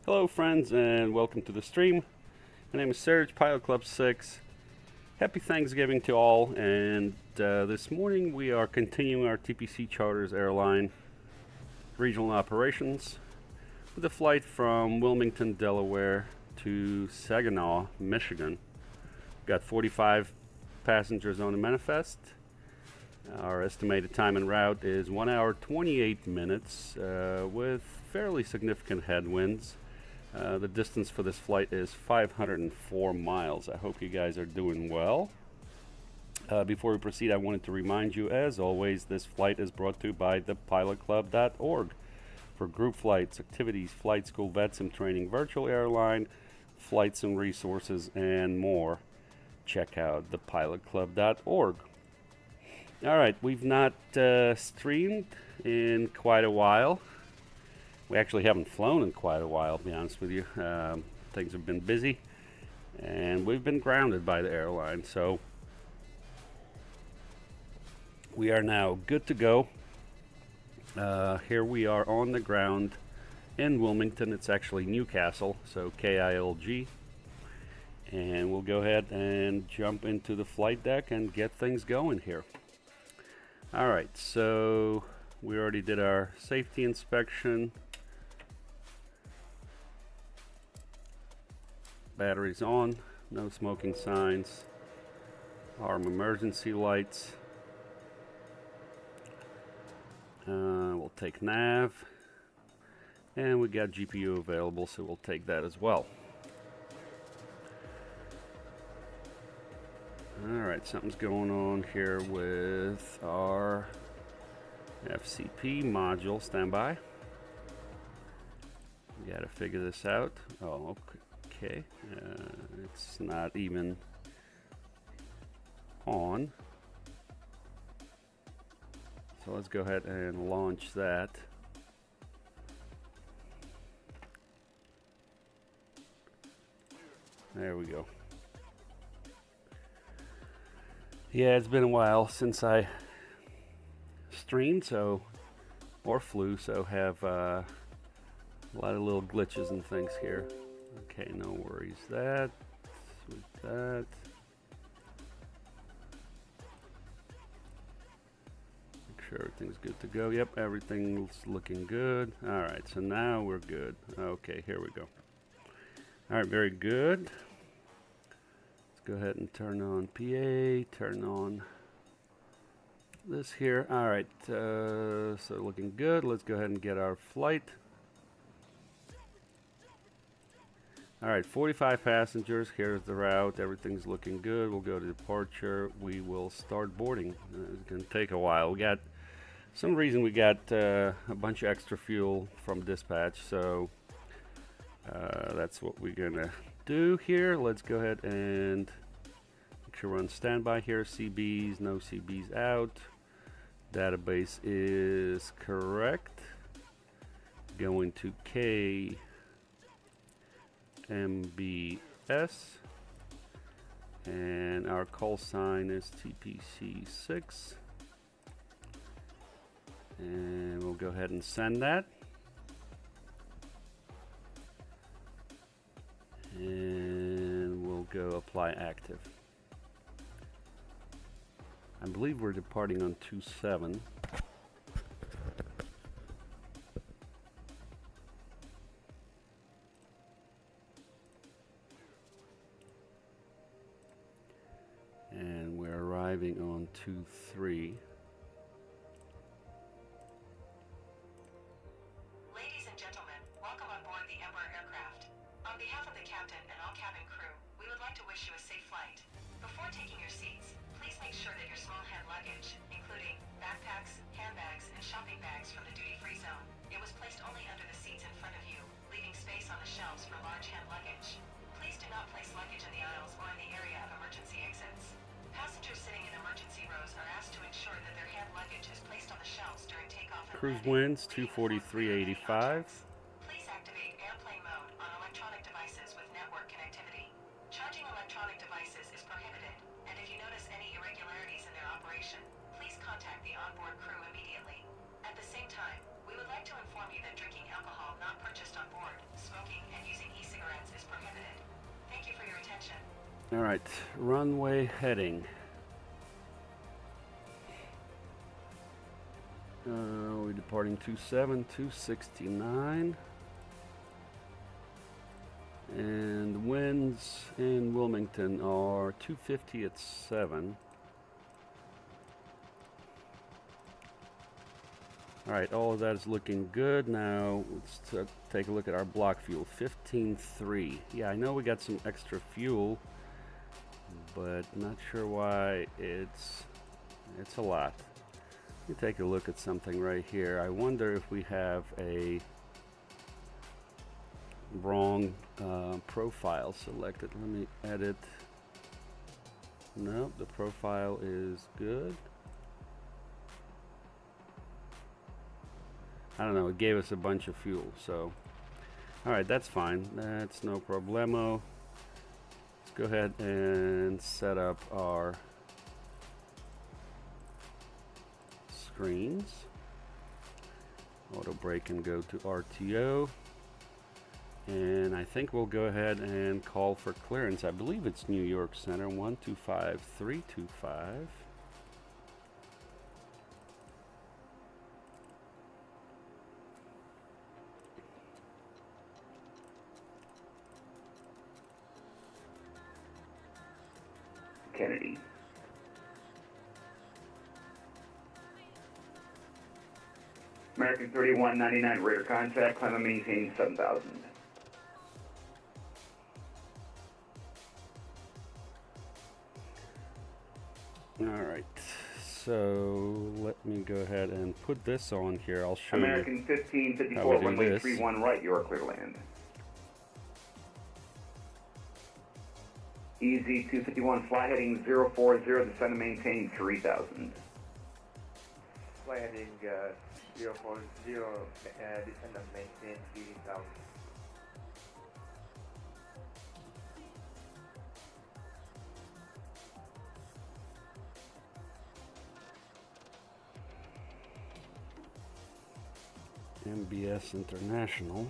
Hello friends and welcome to the stream. My name is Serge, Pilot Club 6. Happy Thanksgiving to all, and this morning we are continuing our TPC Charters Airline regional operations with a flight from Wilmington, Delaware to Saginaw, Michigan. We've got 45 passengers on the manifest. Our estimated time en route is 1 hour 28 minutes with fairly significant headwinds. The distance for this flight is 504 miles. I hope you guys are doing well. Before we proceed, I wanted to remind you, as always, this flight is brought to you by thepilotclub.org for group flights, activities, flight school, VATSIM training, virtual airline, flights and resources, and more. Check out thepilotclub.org. All right, we've not streamed in quite a while. We actually haven't flown in quite a while, to be honest with you. Things have been busy, and we've been grounded by the airline. So we are now good to go. Here we are on the ground in Wilmington. It's actually Newcastle, so KILG. And we'll go ahead and jump into the flight deck and get things going here. All right, so we already did our safety inspection. Batteries on, no smoking signs. Arm emergency lights. We'll take nav. And we got GPU available, so we'll take that as well. Alright, something's going on here with our FCP module. Stand by. We gotta figure this out. Oh, okay. It's not even on. So let's go ahead and launch that. There we go. Yeah, it's been a while since I streamed, or flew, so have a lot of little glitches and things here. Okay, no worries. That, with that. Make sure everything's good to go. Yep, everything's looking good. All right, so now we're good. Okay, here we go. All right, very good. Go ahead and turn on PA, turn on this here. All right, so looking good. Let's go ahead and get our flight. All right, 45 passengers. Here's the route. Everything's looking good. We'll go to departure. We will start boarding. It's going to take a while. We got, some reason we got a bunch of extra fuel from dispatch, so that's what we're going to do here. Let's go ahead and make sure we're on standby here. CBs, no CBs out. Database is correct. Going to KMBS, and our call sign is TPC6, and we'll go ahead and send that. And we'll go apply active. I believe we're departing on 27. And we're arriving on 23. Ladies and gentlemen, welcome on board the Embraer aircraft. On behalf of the captain and all cabin crew, we would like to wish you a safe flight. Before taking your seats, please make sure that your small hand luggage, including backpacks, handbags, and shopping bags from the duty-free zone, it was placed only under the seats in front of you, leaving space on the shelves for large hand luggage. Please do not place luggage in the aisles or in the area of emergency exits. Passengers sitting in emergency rows are asked to ensure that their hand luggage is placed on the shelves during takeoff and Cruise landing. winds 243.85. Please activate airplane mode on electronic devices with network connectivity. Charging electronic devices is prohibited, and if you notice any irregularities in their operation, please contact the onboard crew immediately. At the same time, we would like to inform you that drinking alcohol not purchased on board, smoking, and attention. All right, runway heading. We're departing 27, 269. And the winds in Wilmington are 250 at 7. Alright, all of that is looking good. Now, let's take a look at our block fuel. 15.3. Yeah, I know we got some extra fuel, but not sure why it's a lot. Let me take a look at something right here. I wonder if we have a wrong profile selected. Let me edit. Nope, the profile is good. I don't know, it gave us a bunch of fuel, so alright, that's fine. That's no problemo. Let's go ahead and set up our screens. Auto brake and go to RTO. And I think we'll go ahead and call for clearance. I believe it's New York Center, 125325. Kennedy. American 3199 radar contact, climb and maintain 7,000. Alright, so let me go ahead and put this on here. I'll show American you 1554, runway 31 right, you are clear to land. EZ 251, fly heading 040, descend and maintain 3,000. Fly heading 040, descend and maintain 3,000. MBS International.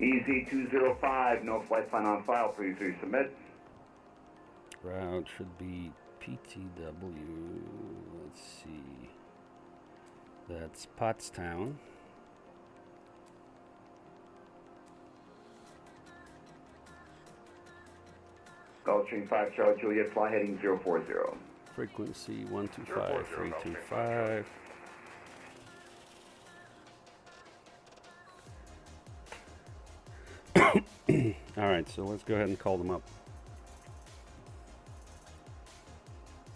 EZ 205, no flight plan on file, please resubmit. Route should be PTW. Let's see. That's Pottstown. Gulfstream 5 Charlie Juliet, fly heading 040. Frequency 125325. Alright, so let's go ahead and call them up.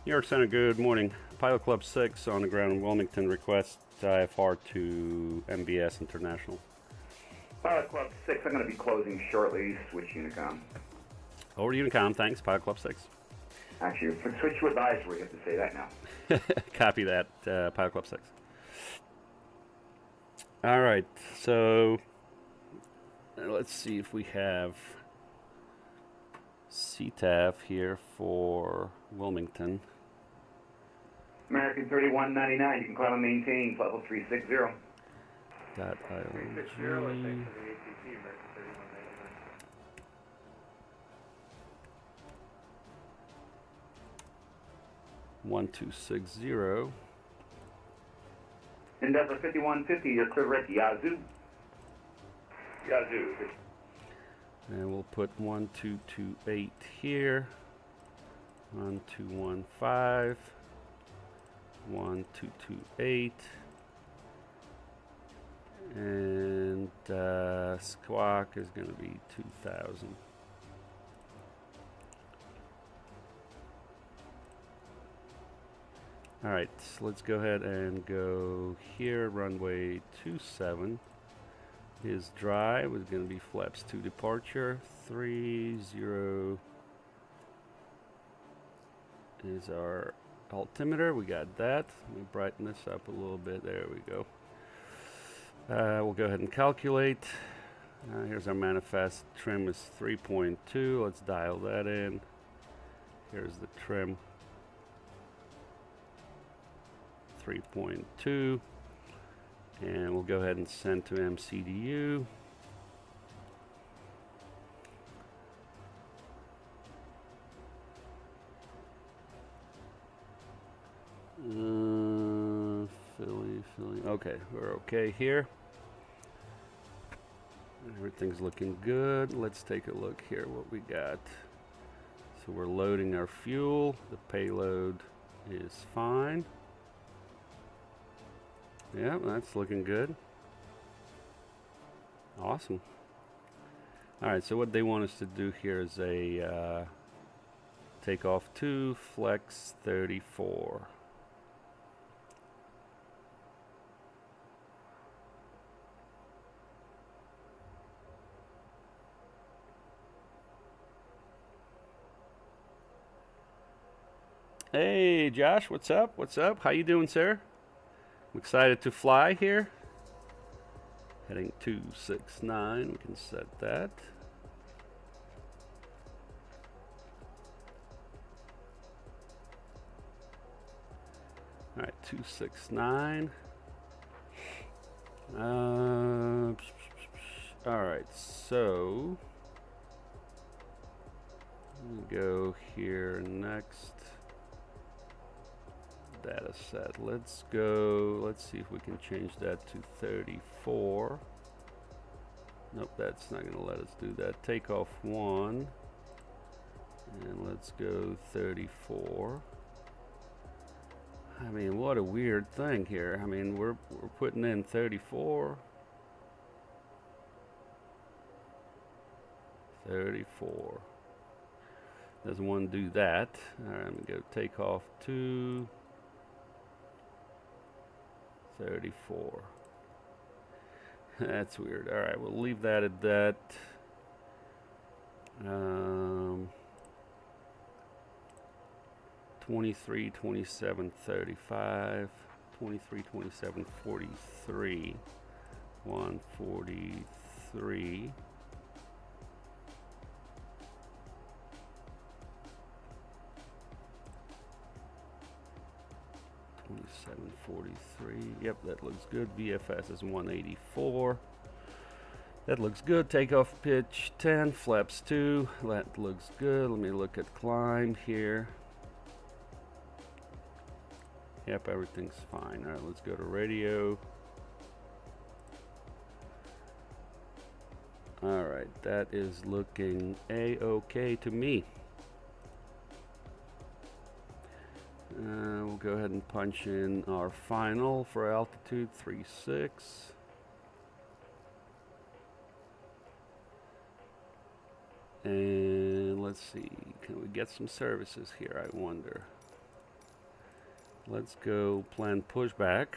New York Center, good morning. Pilot Club 6 on the ground in Wilmington, request IFR to MBS International. Pilot Club 6, I'm going to be closing shortly. Switch Unicom. Over to Unicom, thanks. Pilot Club 6. Actually, switch to advisory, you have to say that now. Copy that, Pilot Club 6. Alright, so let's see if we have CTAF here for Wilmington. American 3199, you can climb and maintain level 360. Got ILG. 360, thanks for the ATC, American 3199. 1260. Endeavor 5150, you're clear direct Yazoo. Yazoo. And we'll put 1228 here. 1215. 1228. And squawk is going to be 2000. Alright, so let's go ahead and go here, runway 27. His drive is going to be flaps to departure. 30 is our altimeter. We got that. Let me brighten this up a little bit. There we go. We'll go ahead and calculate. Here's our manifest. Trim is 3.2. Let's dial that in. Here's the trim. 3.2, and we'll go ahead and send to MCDU. Philly. Okay, we're okay here. Everything's looking good. Let's take a look here what we got. So we're loading our fuel. The payload is fine. Yeah, that's looking good. Awesome. Alright, so what they want us to do here is a takeoff 2, flex 34. Hey Josh, what's up? What's up? How you doing, sir? I'm excited to fly here. Heading 269, we can set that. All right, 269. All right, so we go here next. Data set. Let's go. Let's see if we can change that to 34. Nope, that's not going to let us do that. Takeoff 1. And let's go 34. I mean, what a weird thing here. I mean, we're putting in 34. 34. Doesn't want to do that. All right, I'm going to go takeoff 2. 34. That's weird. All right, we'll leave that at that. 23, 27, 35. 23, 27, 43. 143. 2743. Yep, that looks good. VFS is 184. That looks good. Takeoff pitch 10, flaps 2. That looks good. Let me look at climb here. Yep, everything's fine. All right, let's go to radio. All right, that is looking a-okay to me. We'll go ahead and punch in our final for altitude 36. And let's see, can we get some services here, I wonder? Let's go plan pushback.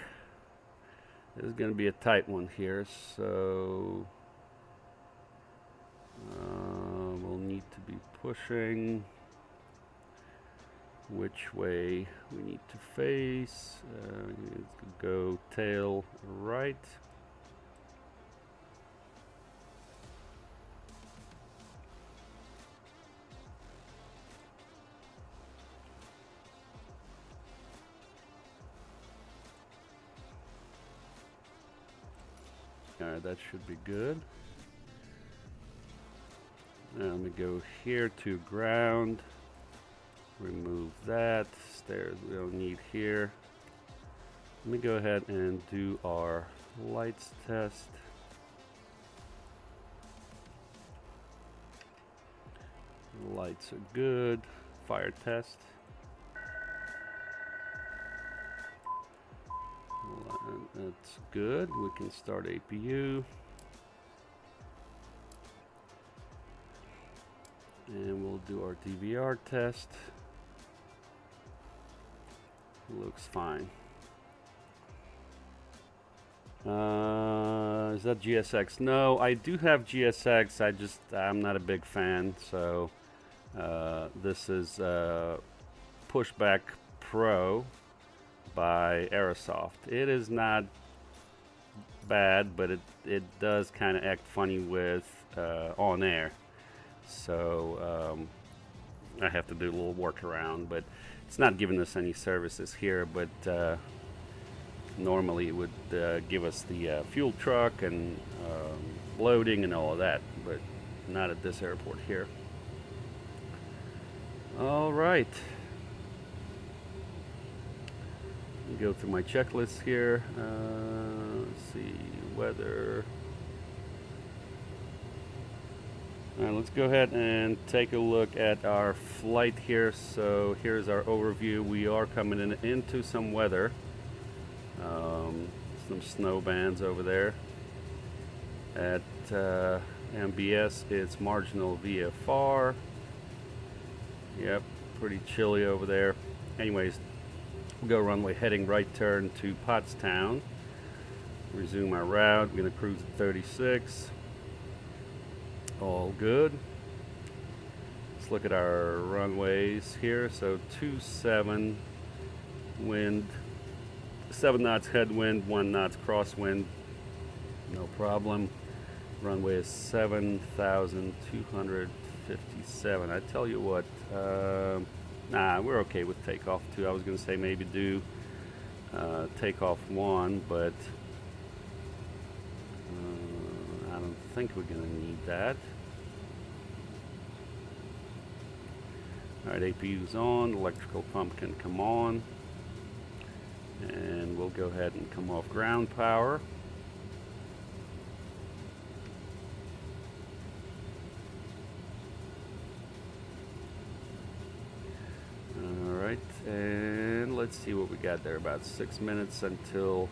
This is going to be a tight one here, so we'll need to be pushing. Which way we need to face. We need to go tail right. Alright, that should be good. Now let me go here to ground. Remove that. Stairs we don't need here. Let me go ahead and do our lights test. Lights are good. Fire test. That's good. We can start APU. And we'll do our DVR test. Looks fine. Is that GSX? No, I do have GSX. I'm not a big fan. So this is Pushback Pro by Aerosoft. It is not bad, but it does kind of act funny with OnAir. So I have to do a little workaround, but it's not giving us any services here. But normally it would give us the fuel truck and loading and all of that, but not at this airport here. All right. go through my checklist here. Let's see, weather. All right, let's go ahead and take a look at our flight here. So here's our overview. We are coming into some weather. Some snow bands over there. At MBS, it's marginal VFR. Yep, pretty chilly over there. Anyways, we'll go runway heading right turn to Pottstown. Resume our route. We're going to cruise at 36. All good. Let's look at our runways here. So 27 wind, 7 knots headwind, 1 knots crosswind. No problem. Runway is 7,257. I tell you what, nah, we're okay with takeoff 2. I was going to say maybe do takeoff 1, but I don't think we're going to need that. All right, APU's on, electrical pump can come on, and we'll go ahead and come off ground power. All right, and let's see what we got there. About 6 minutes until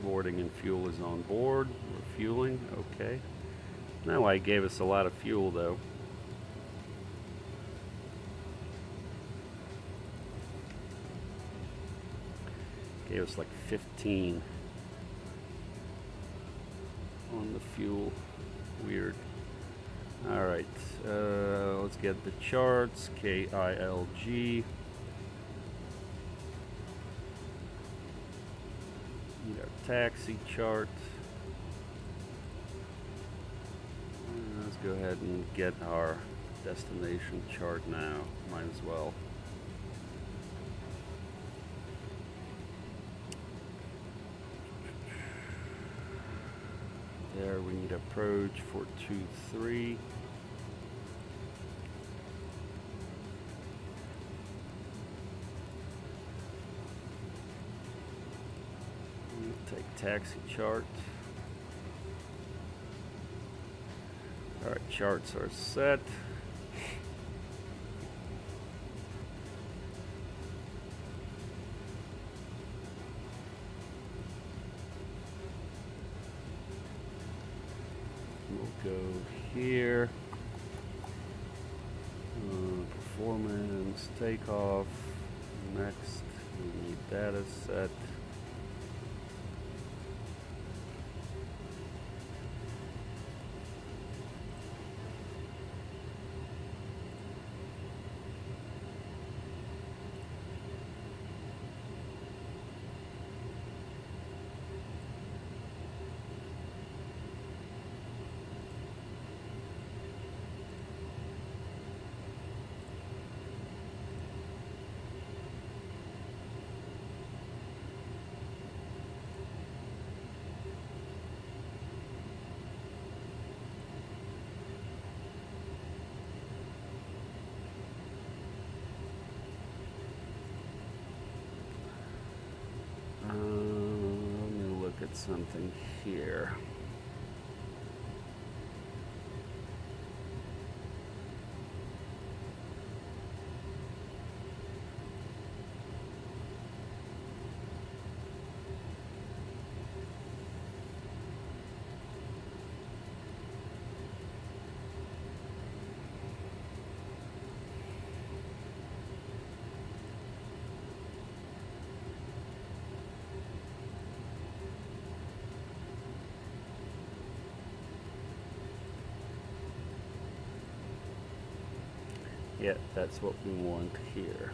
boarding and fuel is on board. We're fueling, okay. Now I gave us a lot of fuel though. Gave us like 15 on the fuel. Weird. All right, let's get the charts. KILG. Need our taxi chart. Let's go ahead and get our destination chart now. Might as well. There, we need approach 423. Take taxi chart. All right, charts are set. We'll go here. Performance, takeoff. Next, we need data set. Let me look at something here. Yeah, that's what we want here.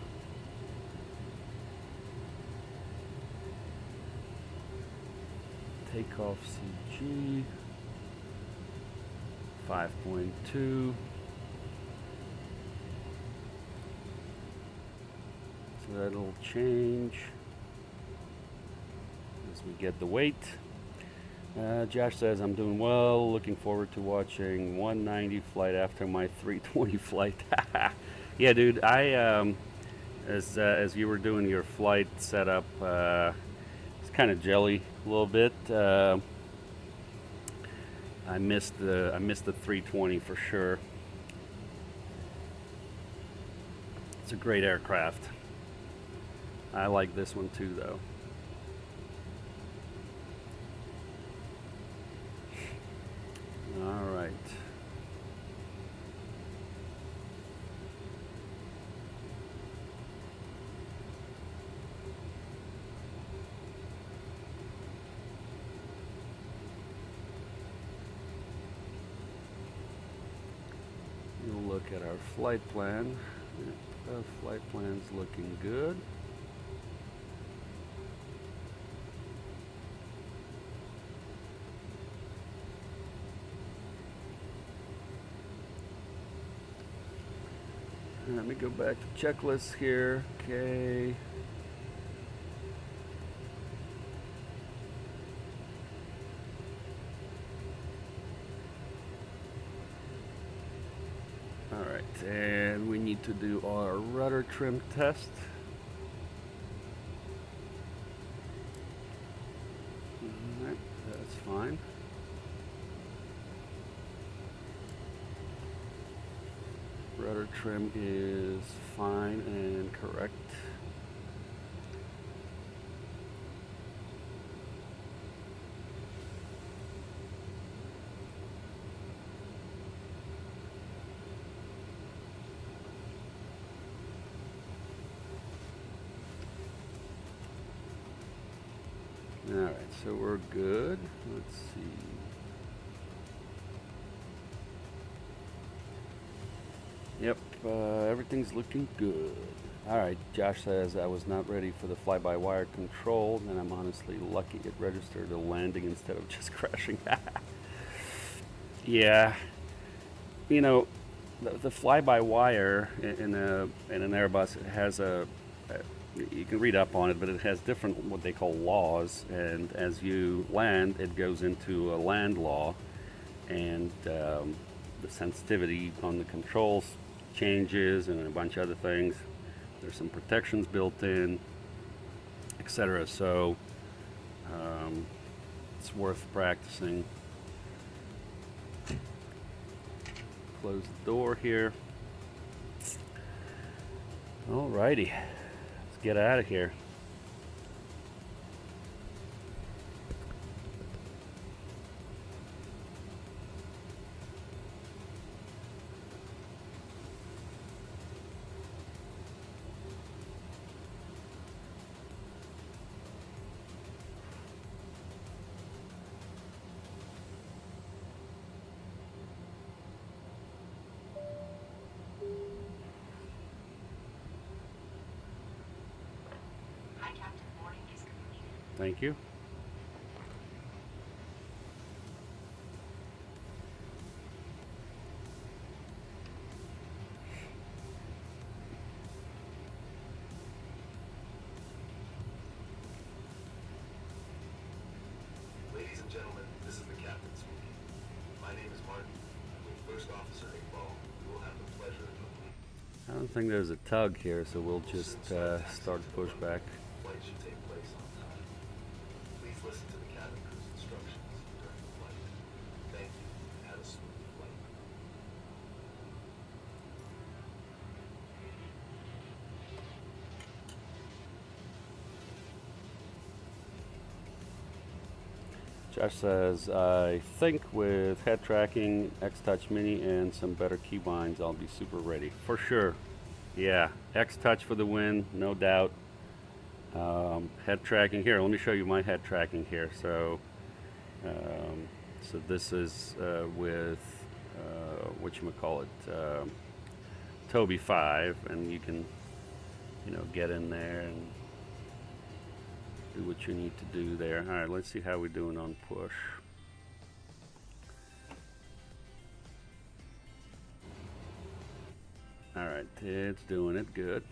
Takeoff CG 5.2. So that'll change as we get the weight. Josh says, I'm doing well. Looking forward to watching 190 flight after my 320 flight. Yeah, dude. As you were doing your flight setup, it's kind of jelly a little bit. I missed the 320 for sure. It's a great aircraft. I like this one too, though. All right. We'll look at our flight plan. Yep, our flight plan's looking good. Let me go back to checklists here. Okay. All right, and we need to do our rudder trim test. All right, that's fine. Rudder trim is fine and correct. All right, so we're good. Let's see. Yep, everything's looking good. All right, Josh says I was not ready for the fly-by-wire control, and I'm honestly lucky it registered a landing instead of just crashing. Yeah, you know, the fly-by-wire in an Airbus, it has you can read up on it, but it has different what they call laws, and as you land, it goes into a land law, and the sensitivity on the controls changes and a bunch of other things. There's some protections built in, etc. So it's worth practicing. Close the door here. Alrighty, let's get out of here. Thank you. Ladies and gentlemen, this is the captain speaking. My name is Martin. With First Officer Iqbal, we will have the pleasure of... I don't think there's a tug here, so we'll just start pushback. Flight should take place on time. Please listen to the cabin crew's instructions during the flight. Thank you, and have a smooth flight. Josh says, I think with head tracking, XTouch Mini, and some better keybinds, I'll be super ready. For sure. Yeah, XTouch for the win, no doubt. Head tracking here. Let me show you my head tracking here. So, so this is with whatchamacallit, Toby 5, and you can, get in there and do what you need to do there. All right, let's see how we're doing on push. All right, it's doing it good.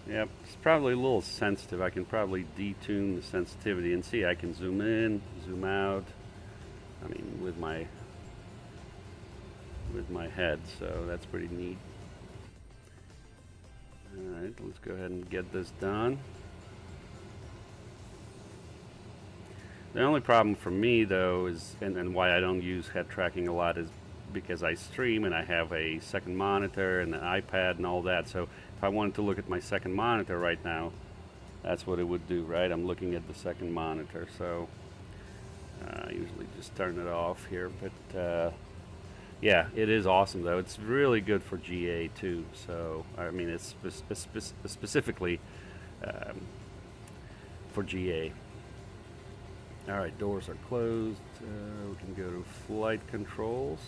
Yep, it's probably a little sensitive. I can probably detune the sensitivity and see I can zoom in, zoom out. I mean, with my head, so that's pretty neat. All right, let's go ahead and get this done. The only problem for me though is, and why I don't use head tracking a lot, is because I stream and I have a second monitor and an iPad and all that. So if I wanted to look at my second monitor right now, that's what it would do, right? I'm looking at the second monitor, so I usually just turn it off here. But yeah, it is awesome though. It's really good for GA too. So I mean, it's specifically for GA. All right, doors are closed. We can go to flight controls.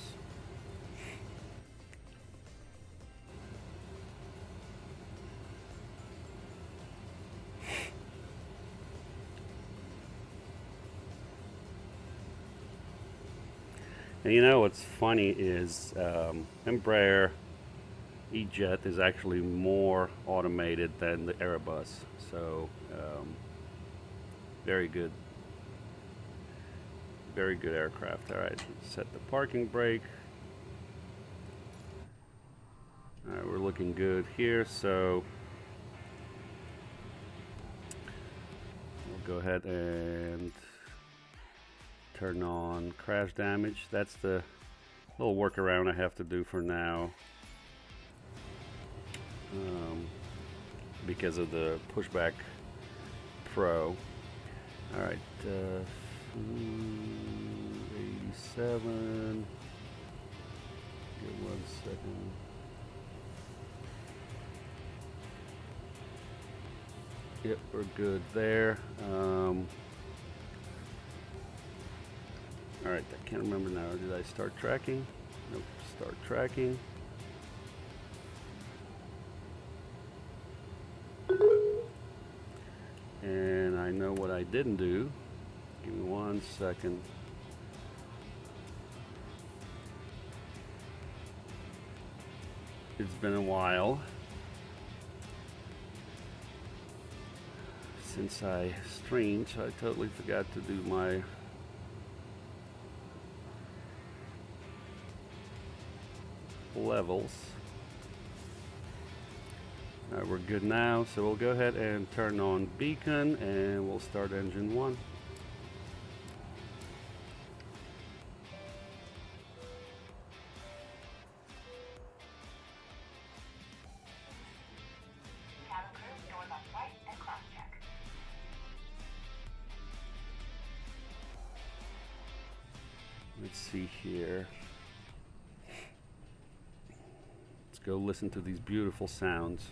And you know what's funny is Embraer E-Jet is actually more automated than the Airbus. So very good. Very good aircraft. All right, set the parking brake. All right, we're looking good here, so we'll go ahead and turn on crash damage. That's the little workaround I have to do for now because of the Pushback Pro. All right. 87. Give 1 second. Yep, we're good there. All right, I can't remember now. Did I start tracking? Nope, start tracking. And I know what I didn't do. Give me 1 second. It's been a while since I streamed, so I totally forgot to do my levels. All right, we're good now, so we'll go ahead and turn on beacon and we'll start engine 1. Cabin crew, doors on flight and class check. Let's see here. Let's go listen to these beautiful sounds.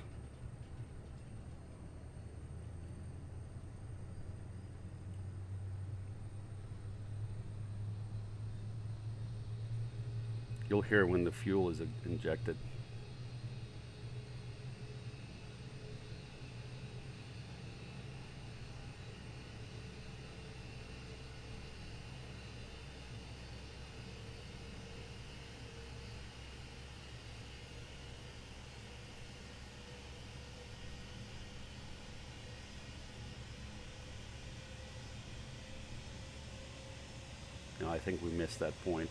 You'll hear when the fuel is injected. No, I think we missed that point.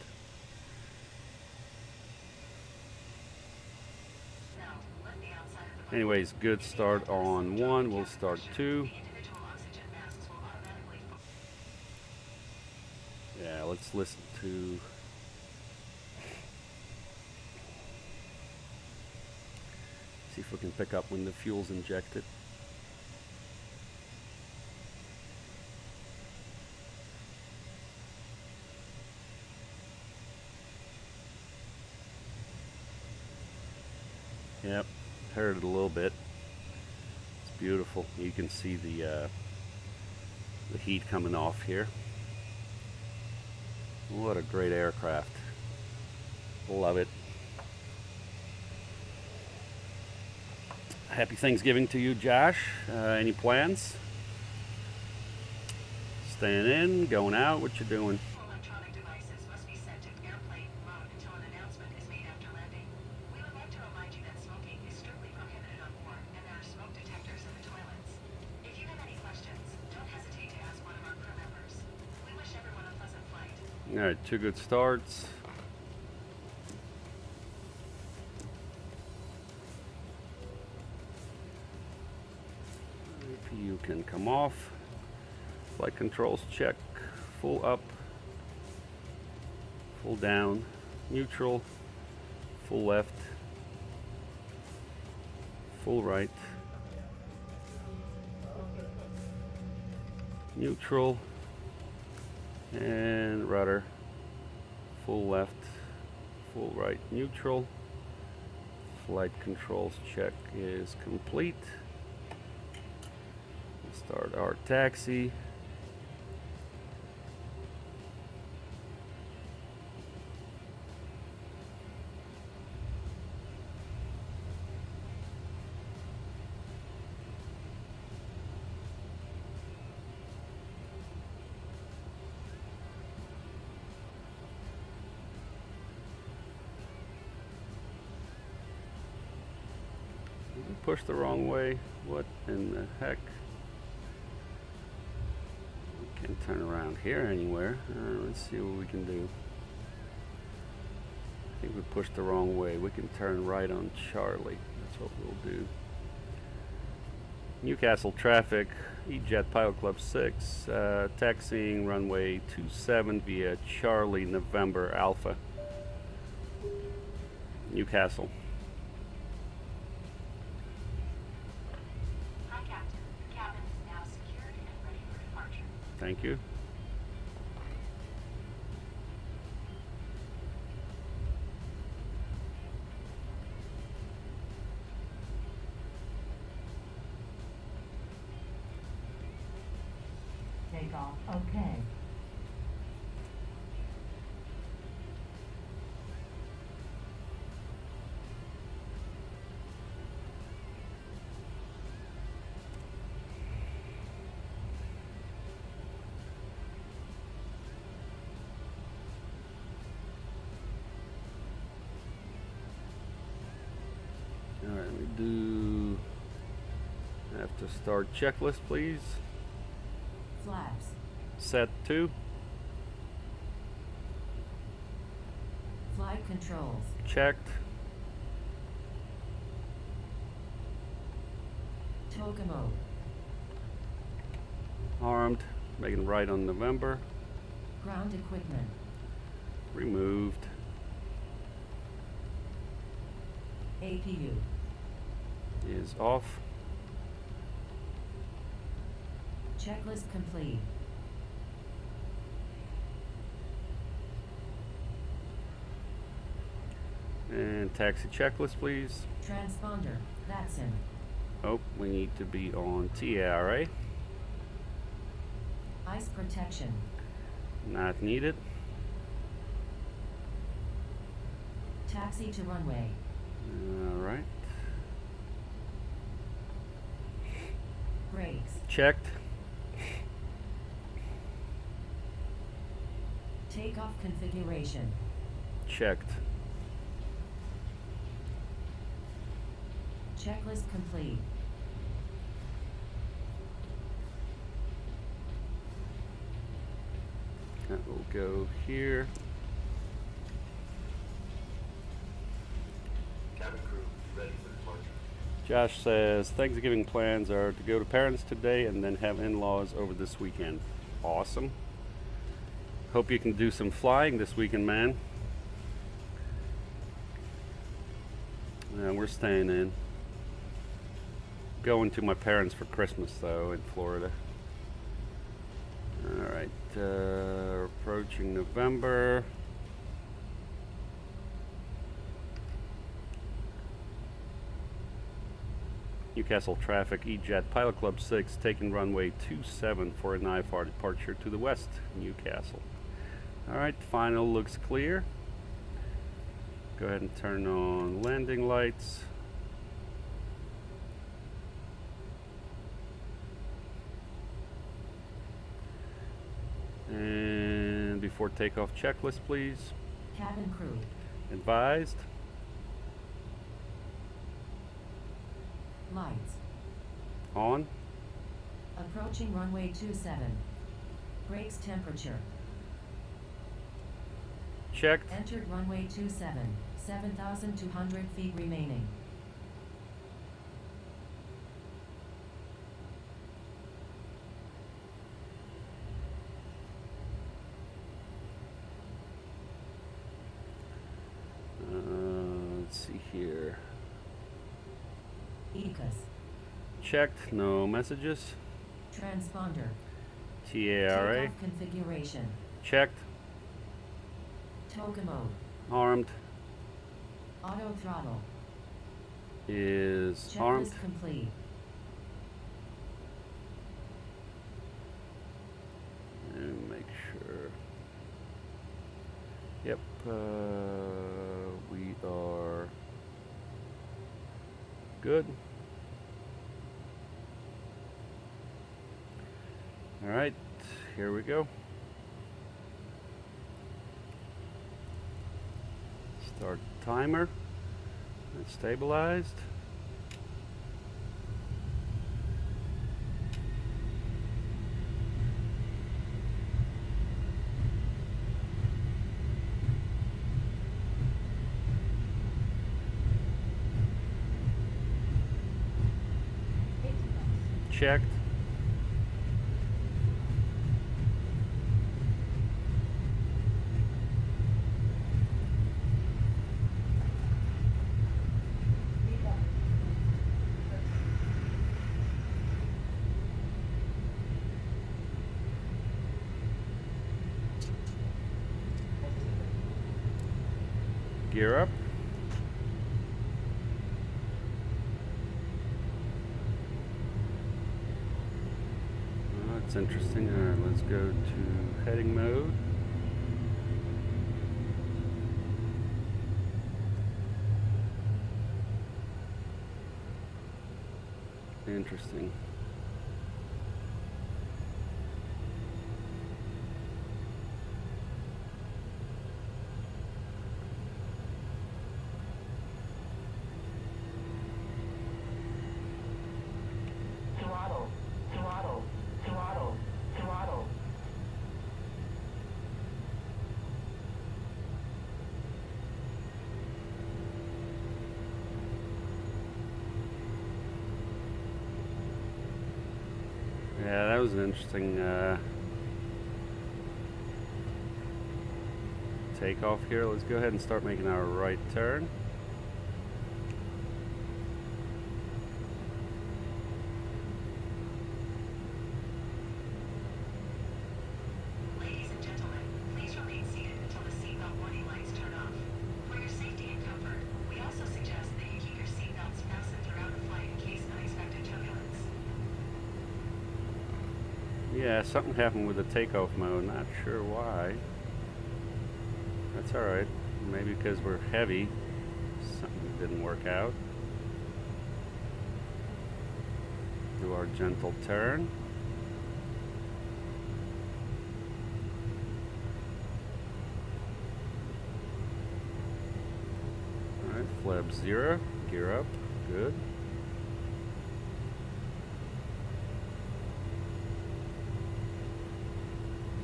Now, let the outside of the Anyways, good start on 1. We'll start 2. individual oxygen masks will automatically Yeah, let's listen to. See if we can pick up when the fuel's injected. Yep, heard it a little bit. It's beautiful. You can see the heat coming off here. What a great aircraft. Love it. Happy Thanksgiving to you, Josh. Any plans? Staying in, going out, what you doing? electronic devices must be set to airplane mode until an announcement is made after landing. We would like to remind you that smoking is strictly prohibited on board, and there are smoke detector Alright, 2 good starts. APU can come off. Flight controls check. Full up. Full down. Neutral. Full left. Full right. Neutral. And rudder. Full left. Full right. Neutral. Flight controls check is complete. Start our taxi. Pushed the wrong way. What in the heck? We can't turn around here anywhere. Let's see what we can do. I think we pushed the wrong way. We can turn right on Charlie. That's what we'll do. Newcastle traffic, E-Jet Pilot Club 6, taxiing runway 27 via Charlie November Alpha. Newcastle. Hi, Captain. The cabin is now secured and ready for departure. Thank you. Takeoff, okay. All right, we do have to start checklist, please. Flaps. Set 2. Flight controls. Checked. Toga mode. Armed. Making right on November. Ground equipment. Removed. APU. Is off. Checklist complete. And taxi checklist, please. Transponder. VATSIM. Oh, we need to be on TARA. Ice protection. Not needed. Taxi to runway. All right. Brakes. Checked. Takeoff configuration. Checked. Checklist complete. That will go here. Cabin crew, ready for departure. Josh says Thanksgiving plans are to go to parents today and then have in-laws over this weekend. Awesome. Hope you can do some flying this weekend, man. We're staying in. Going to my parents for Christmas though in Florida. Alright, approaching November. Newcastle traffic, E-Jet Pilot Club 6, taking runway 27 for an IFR departure to the west, Newcastle. Alright, final looks clear. Go ahead and turn on landing lights. And before takeoff checklist, please. Cabin crew. Advised. Lights. On. Approaching runway 27. Brakes temperature. checked. Entered runway 27. 7,200 feet remaining. Let's see here. ECAS. Checked, no messages. Transponder. TARA, Takeoff configuration. checked. Toga mode. Armed Auto throttle. is Checklist armed. complete. And make sure. Yep, we are good. All right, here we go. Start timer. It's stabilized. Checked. Gear up. Oh, that's interesting. All right, let's go to heading mode. Interesting. Throttle, throttle, throttle, throttle. Yeah, that was an interesting takeoff here. Let's go ahead and start making our right turn. Ladies and gentlemen, please remain seated until the seatbelt warning lights turn off. For your safety and comfort, we also suggest that you keep your seatbelts fastened throughout the flight in case unexpected turbulence. Yeah, something happened with the takeoff mode. Not sure why. That's alright. Maybe because we're heavy, something didn't work out. Do our gentle turn. Alright, flap 0. Gear up. Good.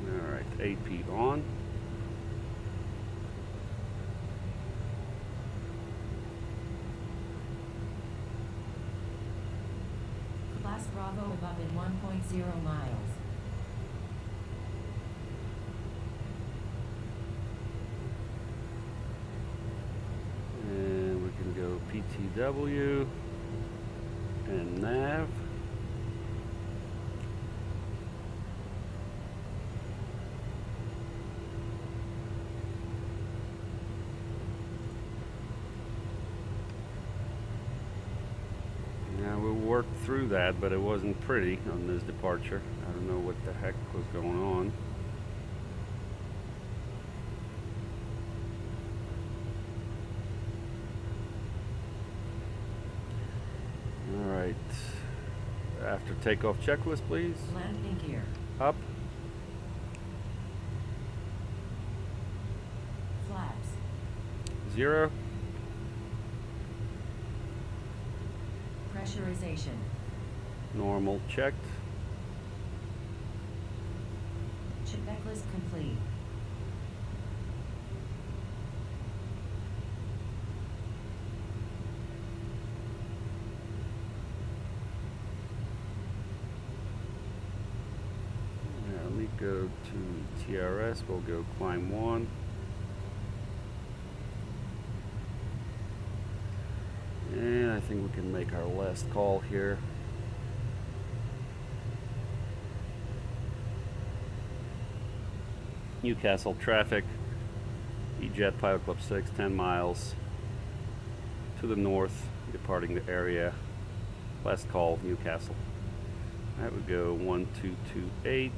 Alright, AP on. Class Bravo above in 1.0 miles. And we can go PTW and nav. Now we'll work through that, but it wasn't pretty on this departure. I don't know what the heck was going on. Alright. After takeoff checklist, please. Landing gear. Up. Flaps. 0. Pressurization. Normal checked. Checklist complete. go to TRS, we'll go climb 1. And I think we can make our last call here. Newcastle traffic, E-Jet Pilot Club 6, 10 miles to the north, departing the area. Last call, Newcastle. That would go 1228.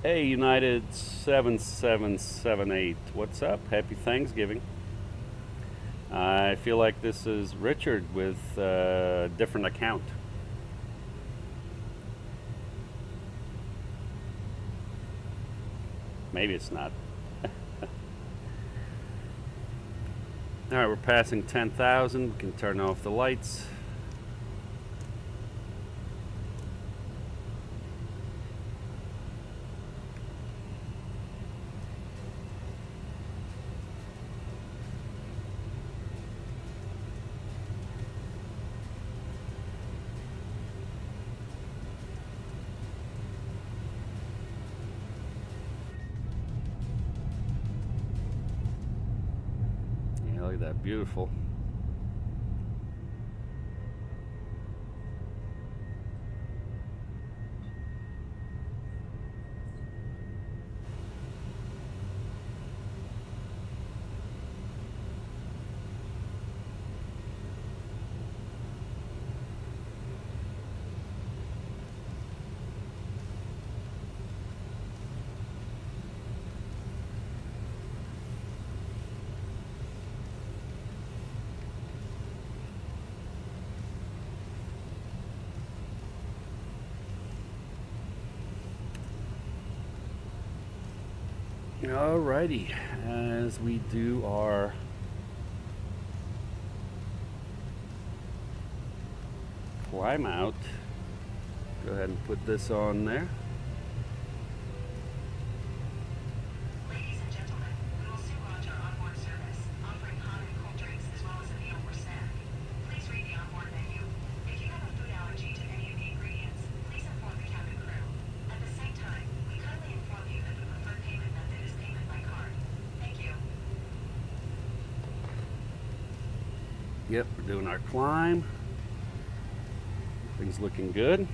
Hey, United 7778, what's up? Happy Thanksgiving. I feel like this is Richard with a different account. Maybe it's not. Alright, we're passing 10,000. We can turn off the lights. Look at that, beautiful. Alrighty, as we do our climb out, go ahead and put this on there. Ladies and gentlemen, we will soon launch our onboard service, offering hot and cold drinks as well as a meal or snack. Please read the onboard menu. If you have a food allergy to any of the ingredients, please inform the cabin crew. At the same time, we kindly inform you that the preferred payment method is payment by card. Thank you. Yep, we're doing our climb. Things looking good.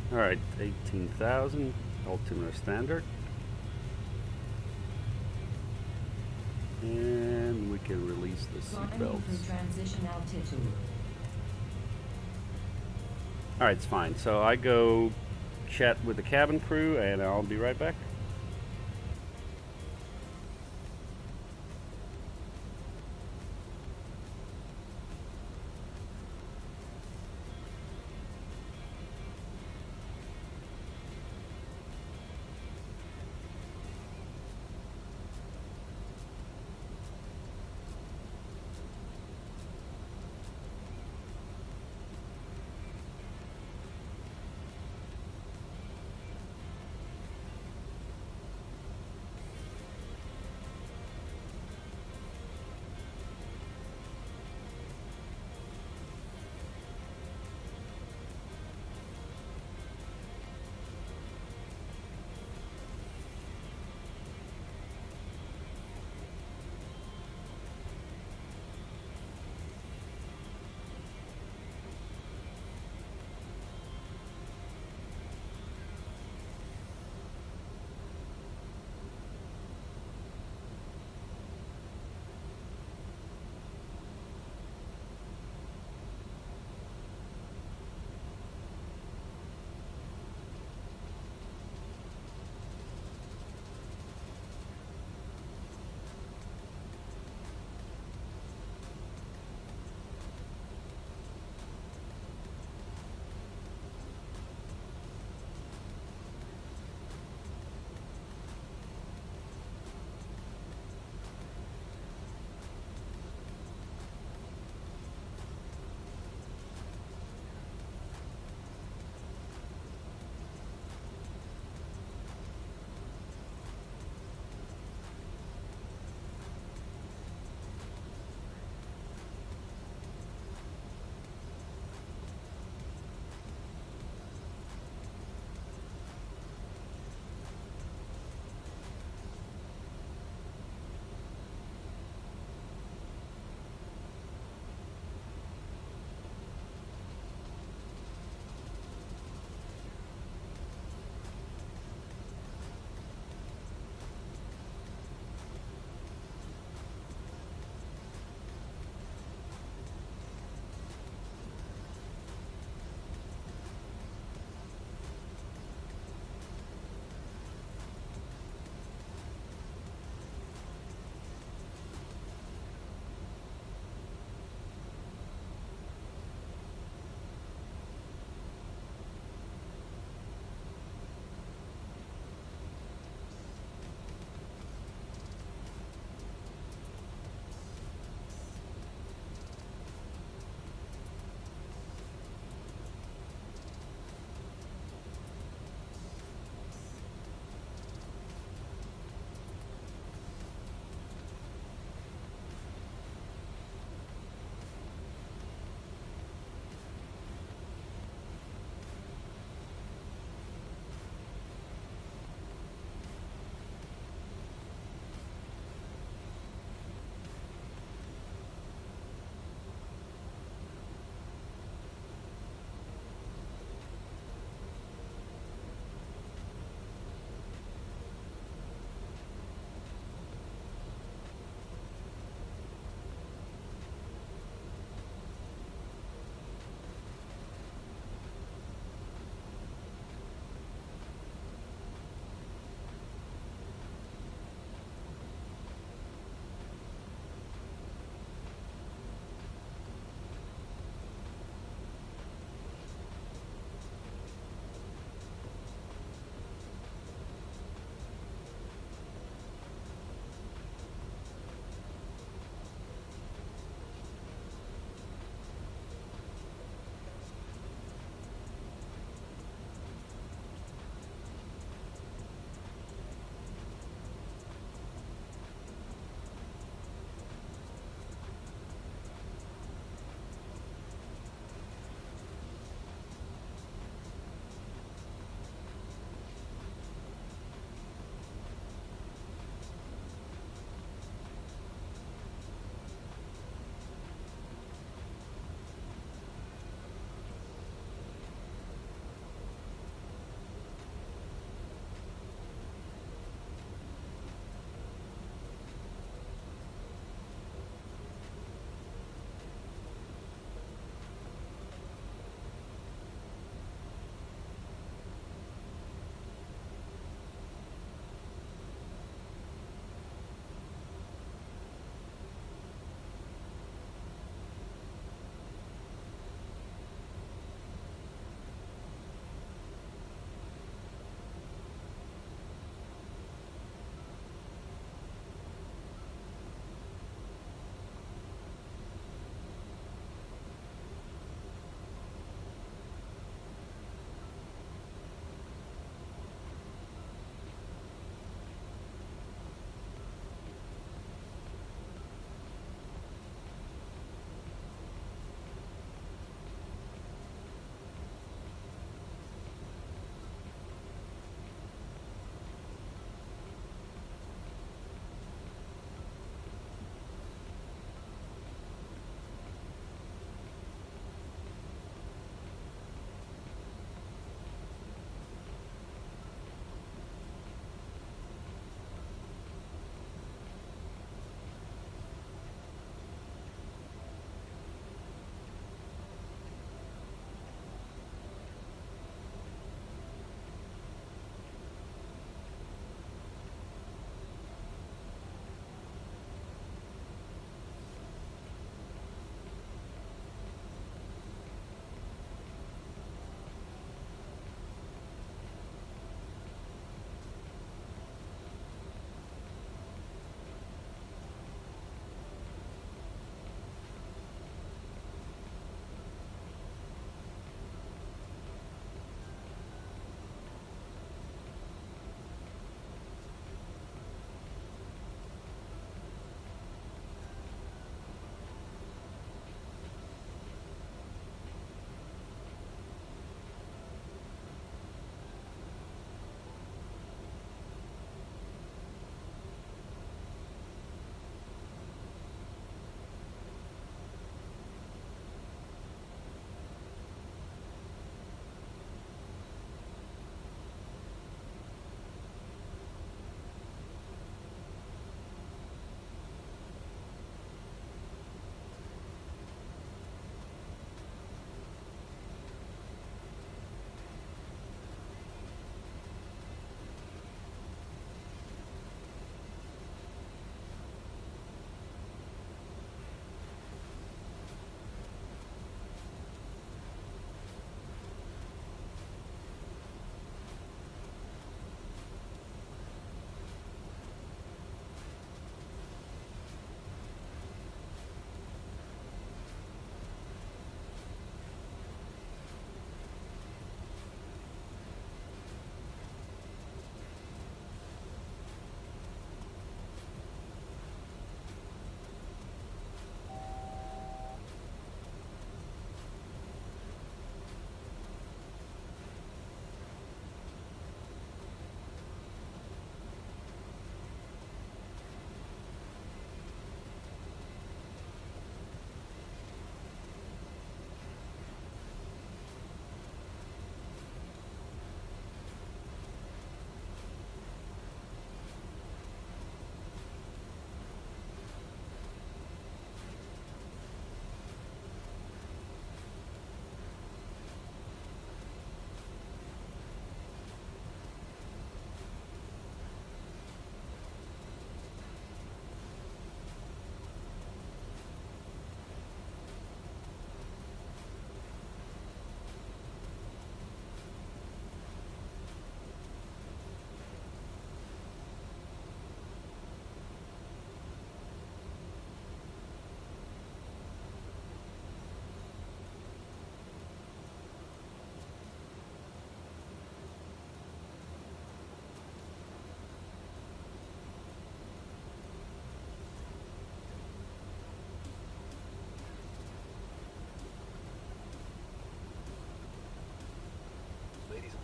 All right, 18,000, altimeter standard. And we can release the Climbing seatbelts. through transition altitude. All right, it's fine. So I go chat with the cabin crew and I'll be right back.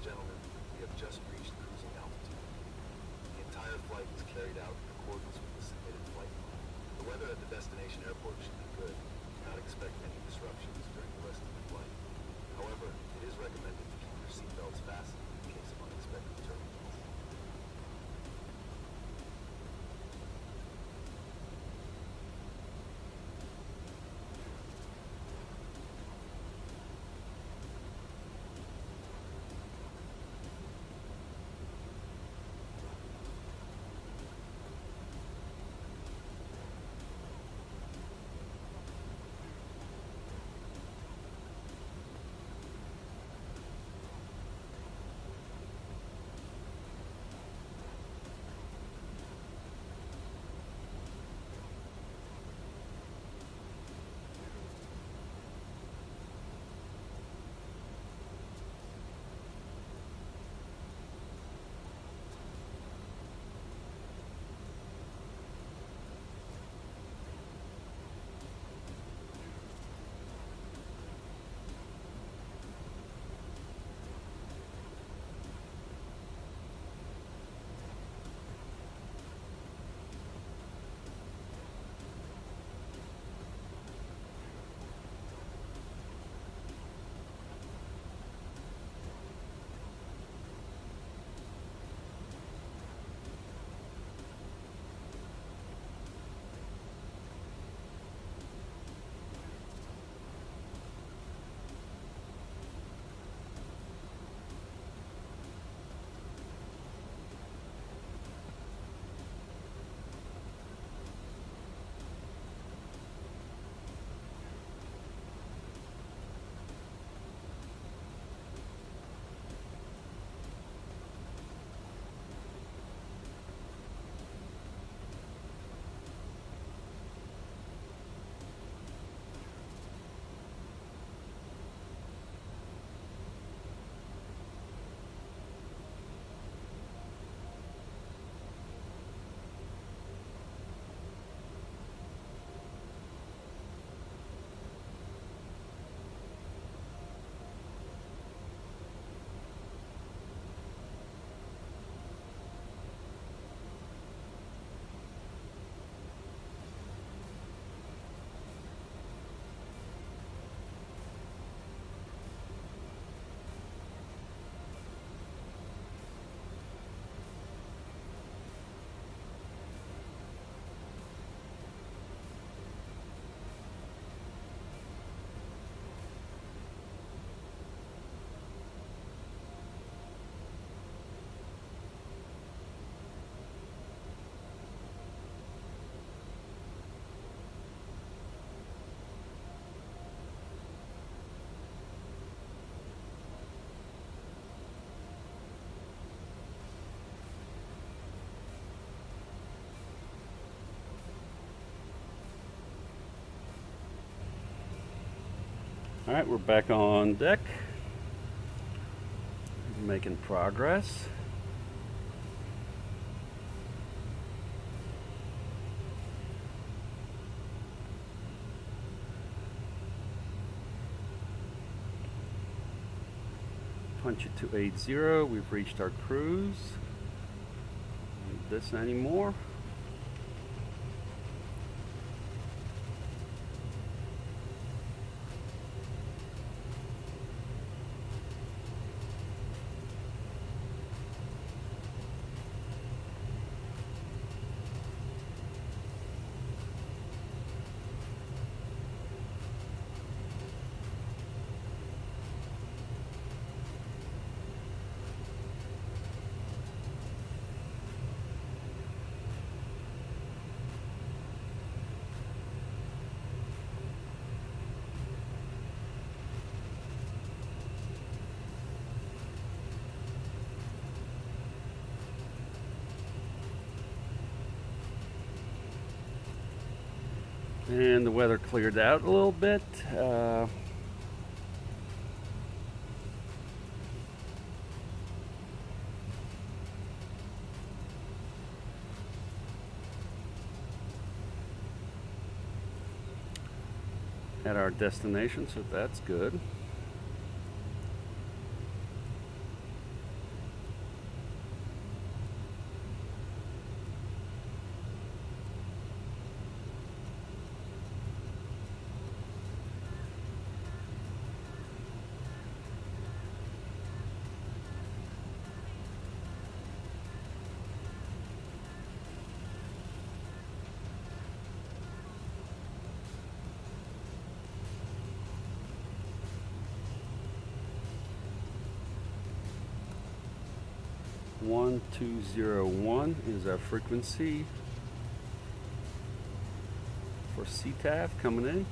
gentlemen, we have just reached cruising altitude. The entire flight was carried out in accordance with the submitted flight plan. The weather at the destination airport should be good. Do not expect any disruptions during the rest of the flight. However, it is recommended to keep your seatbelts fastened in case of unexpected turbulence. All right, we're back on deck, making progress. Punch it to 80. We've reached our cruise. Don't need this anymore. And the weather cleared out a little bit. At our destination, so that's good. 1201 is our frequency for CTAF coming in.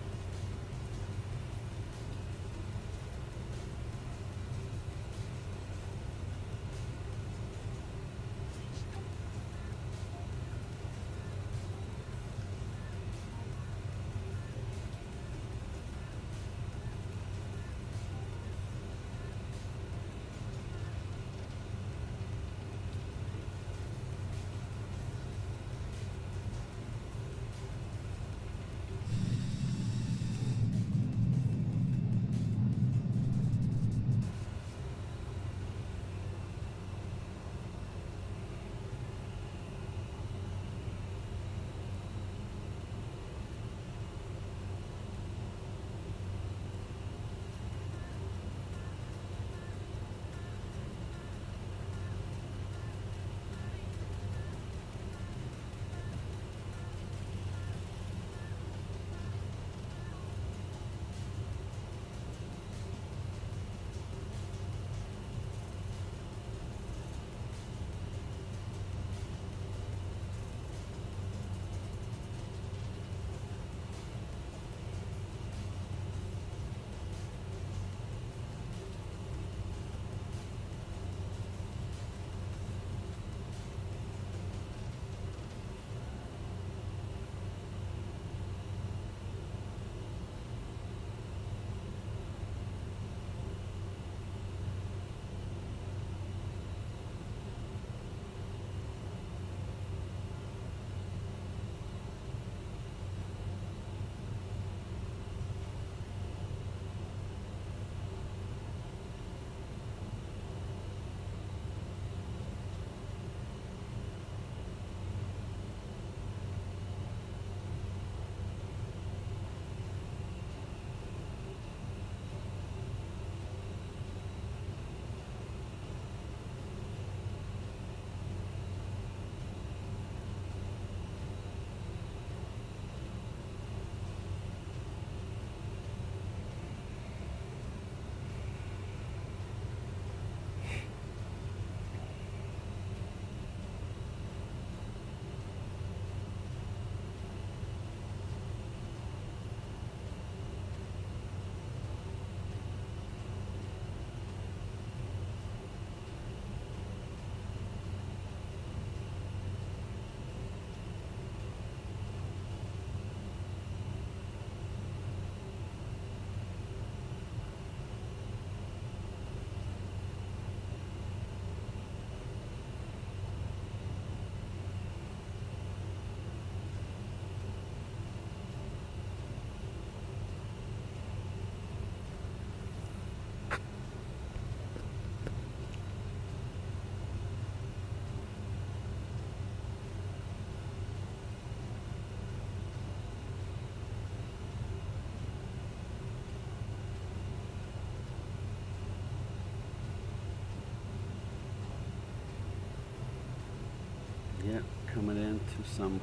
Yeah, coming into some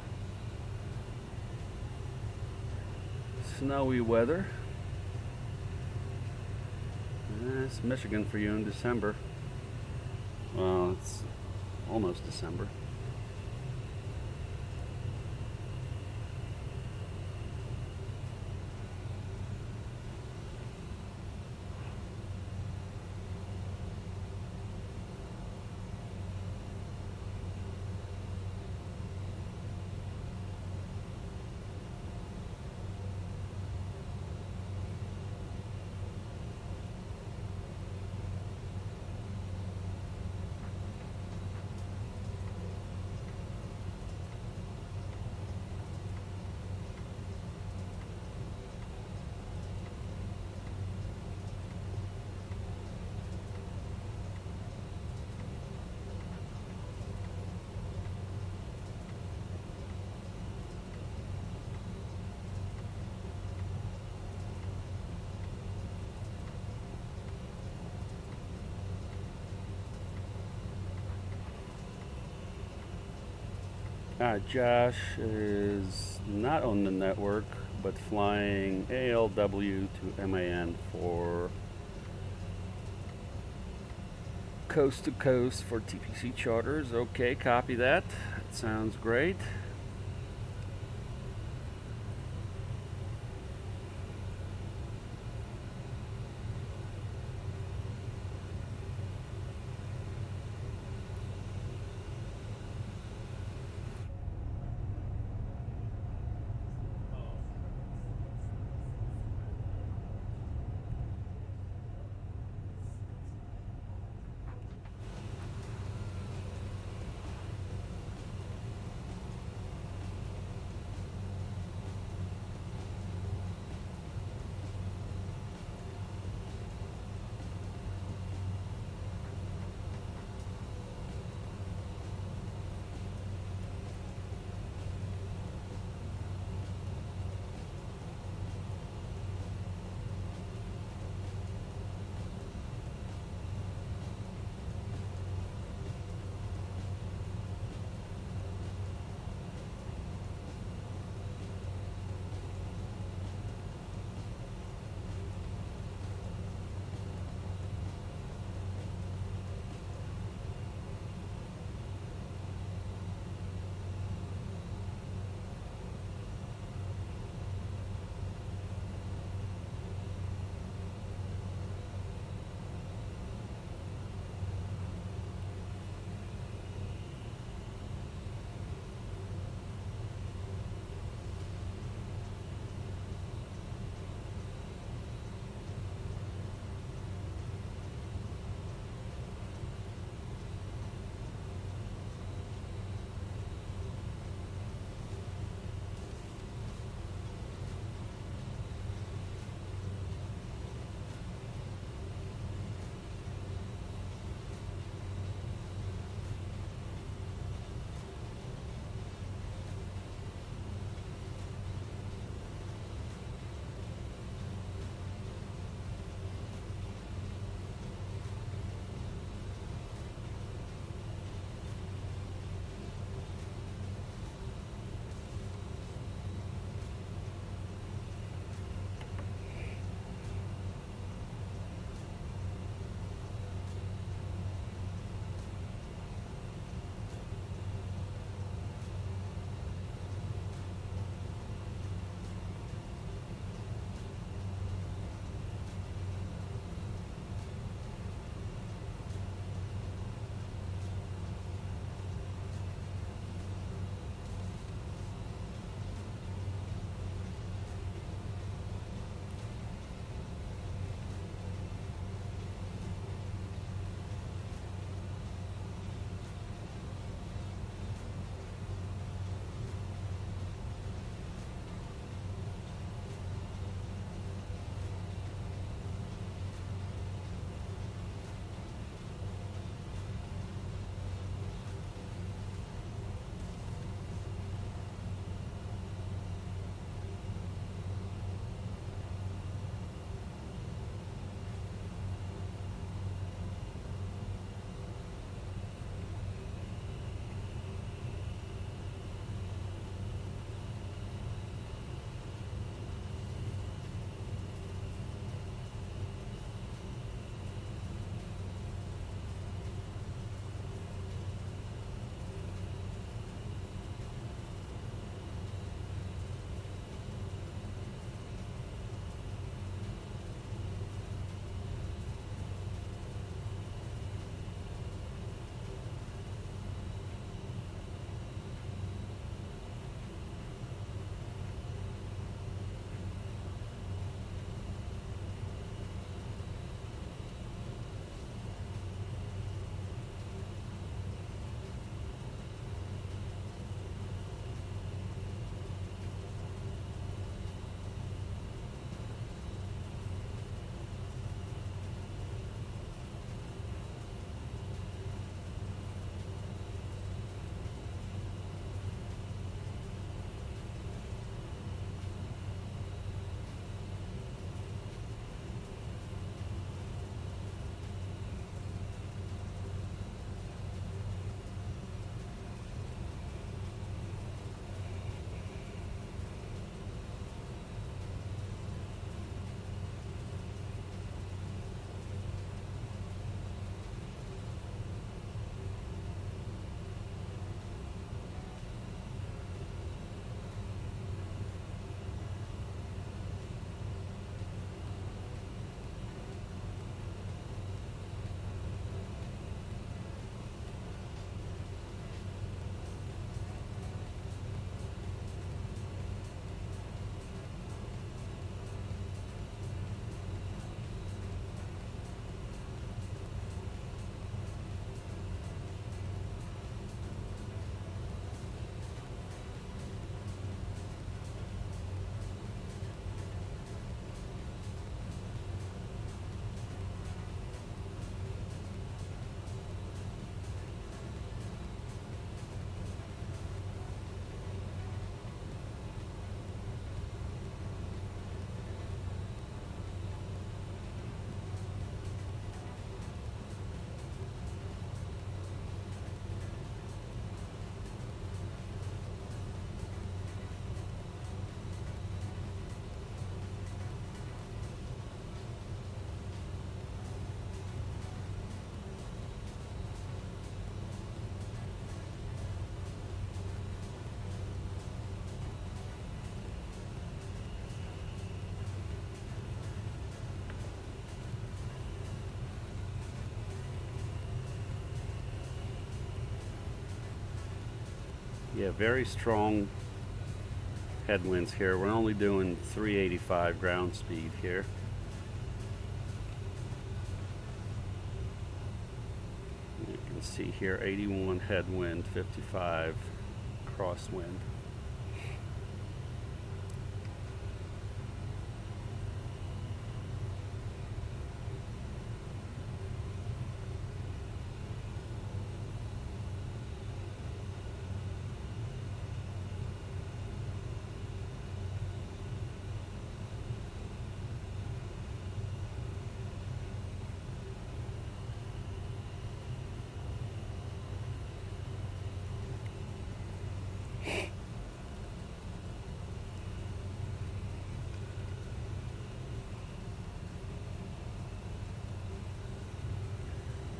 snowy weather. It's Michigan for you in December. Well, it's almost December. Josh is not on the network, but flying ALW to MAN for coast to coast for TPC charters. Okay, copy that. That sounds great. Yeah, very strong headwinds here. We're only doing 385 ground speed here. You can see here 81 headwind, 55 crosswind.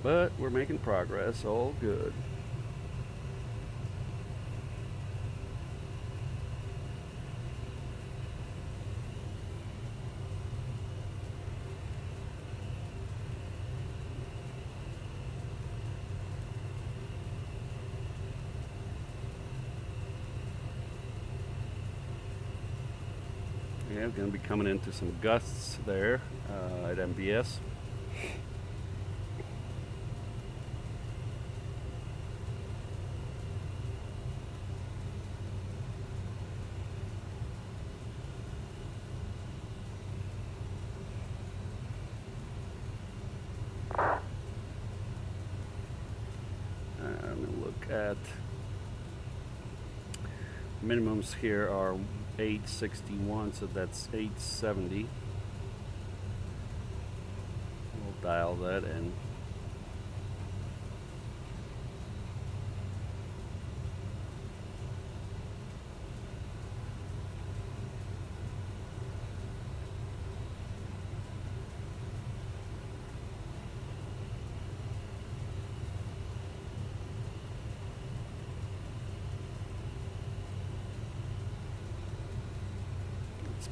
But we're making progress, all good. Yeah, we're going to be coming into some gusts there at MBS. I'm going to look at minimums here are 861, so that's 870. We'll dial that in.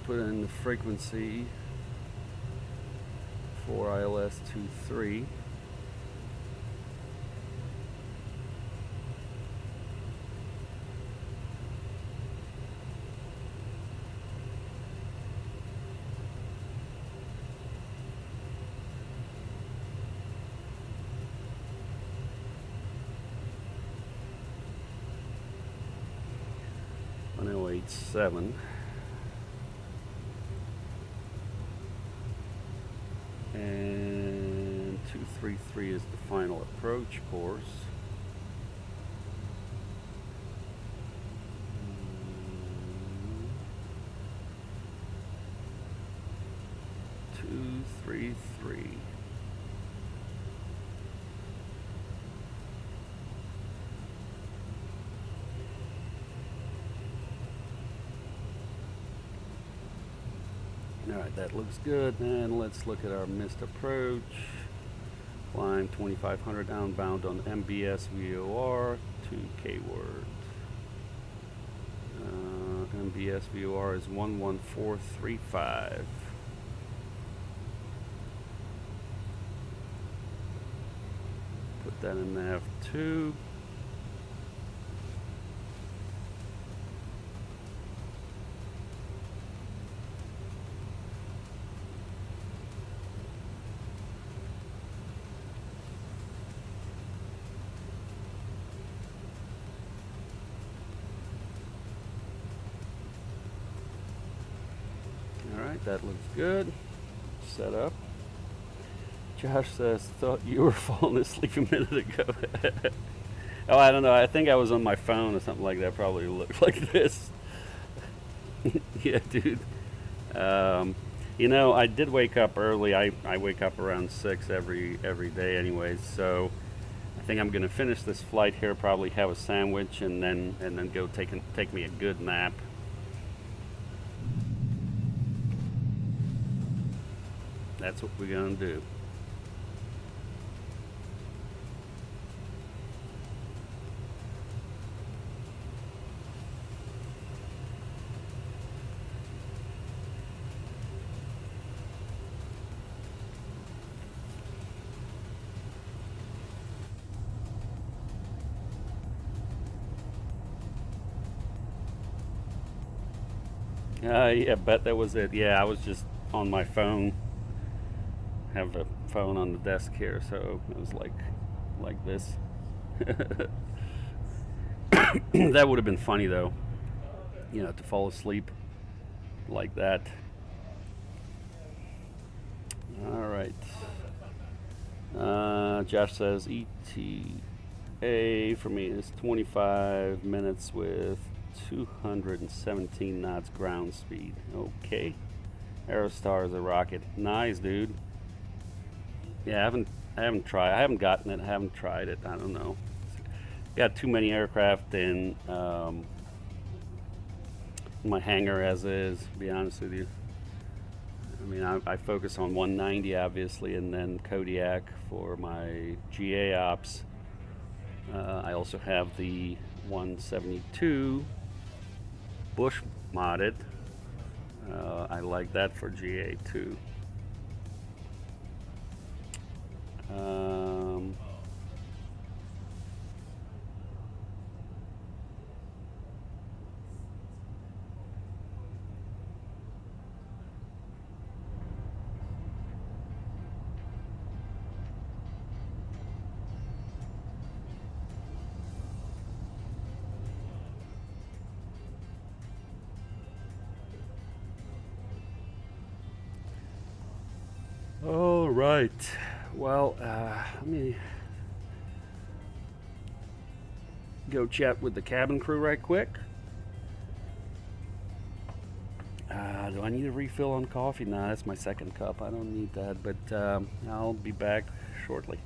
Put in the frequency for ILS 23. .087. And 233 is the final approach course. Two, three, three. Alright, that looks good. And let's look at our missed approach. Climb 2500 outbound on MBS VOR to K-word. MBS VOR is 11435. Put that in nav 2. Alright, that looks good. Set up. Josh says, thought you were falling asleep a minute ago. Oh, I don't know. I think I was on my phone or something like that. Probably looked like this. Yeah, dude. You know, I did wake up early. I wake up around 6 every day anyways. So I think I'm going to finish this flight here, probably have a sandwich, and then go take me a good nap. That's what we're going to do. Yeah, bet that was it. Yeah, I was just on my phone. Have a phone on the desk here, so it was like this. That would have been funny though, you know, to fall asleep like that. All right. Josh says ETA for me is 25 minutes with 217 knots ground speed. Okay. Aerostar is a rocket. Nice, dude. Yeah, I haven't tried. I haven't gotten it. I haven't tried it. I don't know. Got too many aircraft in my hangar as is, to be honest with you. I mean, I focus on 190 obviously, and then Kodiak for my GA ops. I also have the 172 bush modded. I like that for GA too. All right. Well, let me go chat with the cabin crew right quick. Do I need a refill on coffee? Nah, that's my second cup. I don't need that, but I'll be back shortly.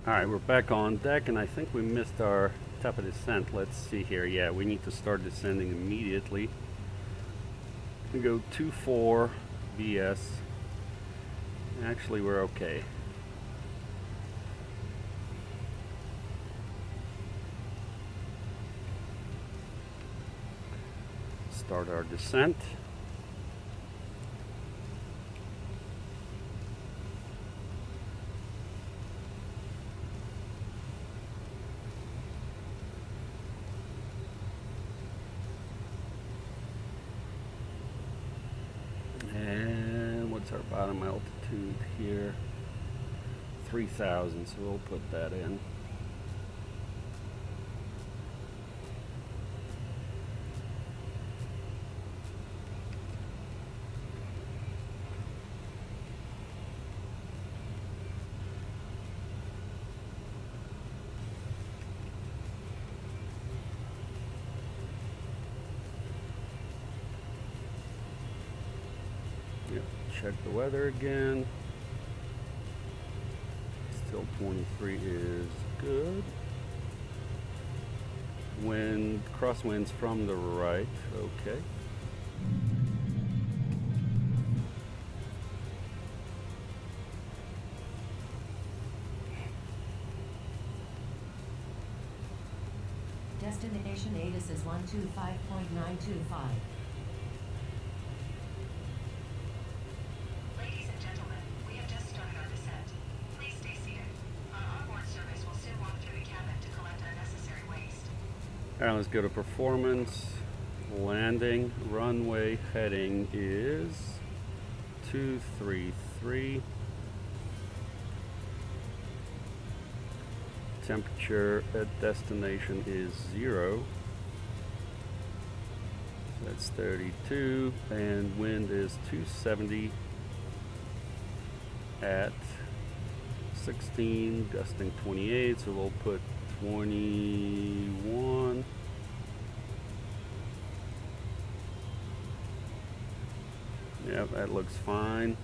Alright, we're back on deck, and I think we missed our type of descent. Let's see here. Yeah, we need to start descending immediately. We go 2-4 BS. Actually, we're okay. Start our descent. And what's our bottom altitude here? 3,000, so we'll put that in. Check the weather again. Still 23 is good. Wind, crosswinds from the right. Okay. Destination ATIS is 125.925. Alright, let's go to performance. Landing, runway heading is 233. Temperature at destination is 0. So that's 32. And wind is 270 at 16, gusting 28. So we'll put 21. Yep, that looks fine.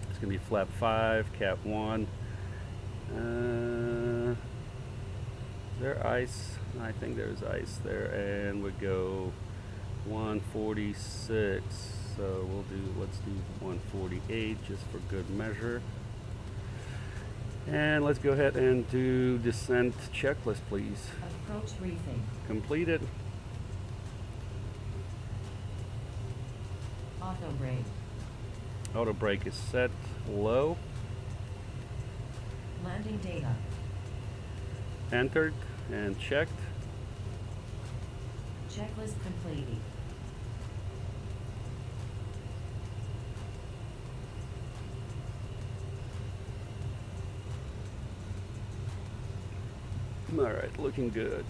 It's gonna be flap 5, cap 1. Is there ice? I think there's ice there, and we go 146. So let's do 148 just for good measure. And let's go ahead and do descent checklist, please. Approach briefing. Completed. Auto brake. Auto brake is set low. Landing data. Entered and checked. Checklist completed. All right, looking good.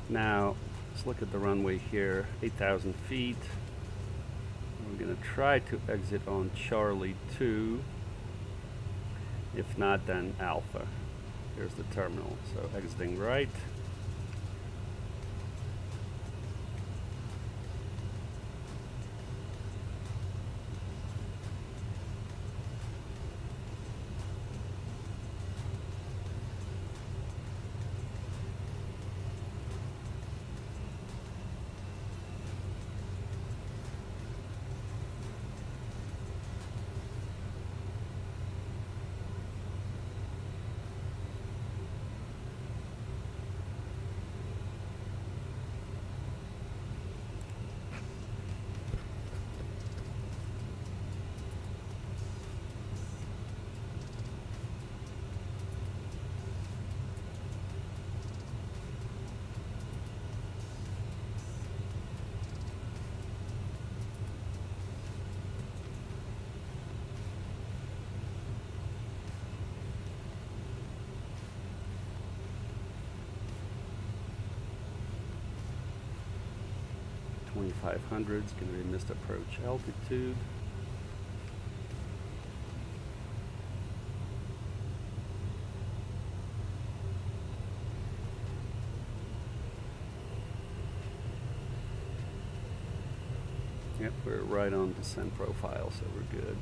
Now, let's look at the runway here, 8,000 feet. We're gonna try to exit on Charlie 2. If not, then Alpha. Here's the terminal, so exiting right. .500 is going to be missed approach altitude. Yep, we're right on descent profile, so we're good.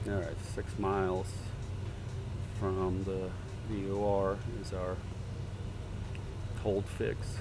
Alright, 6 miles from the VOR is our hold fix.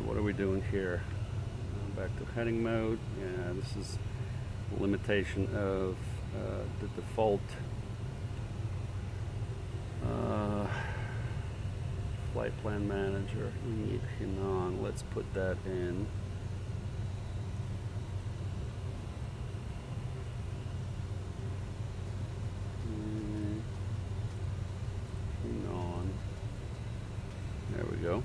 What are we doing here? Back to heading mode. Yeah, this is a limitation of the default flight plan manager. E190. Let's put that in. On. There we go.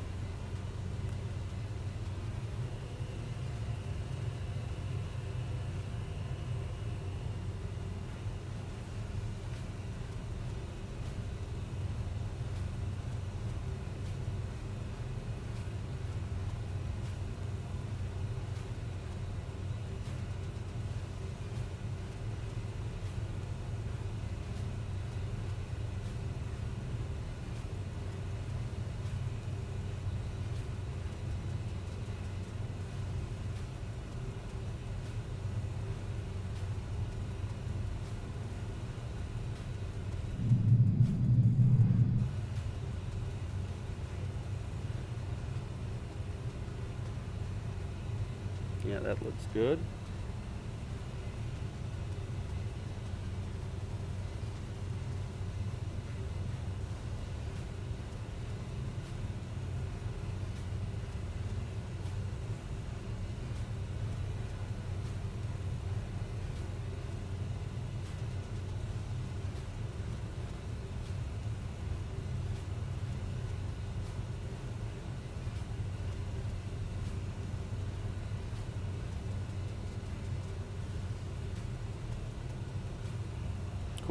Yeah, that looks good.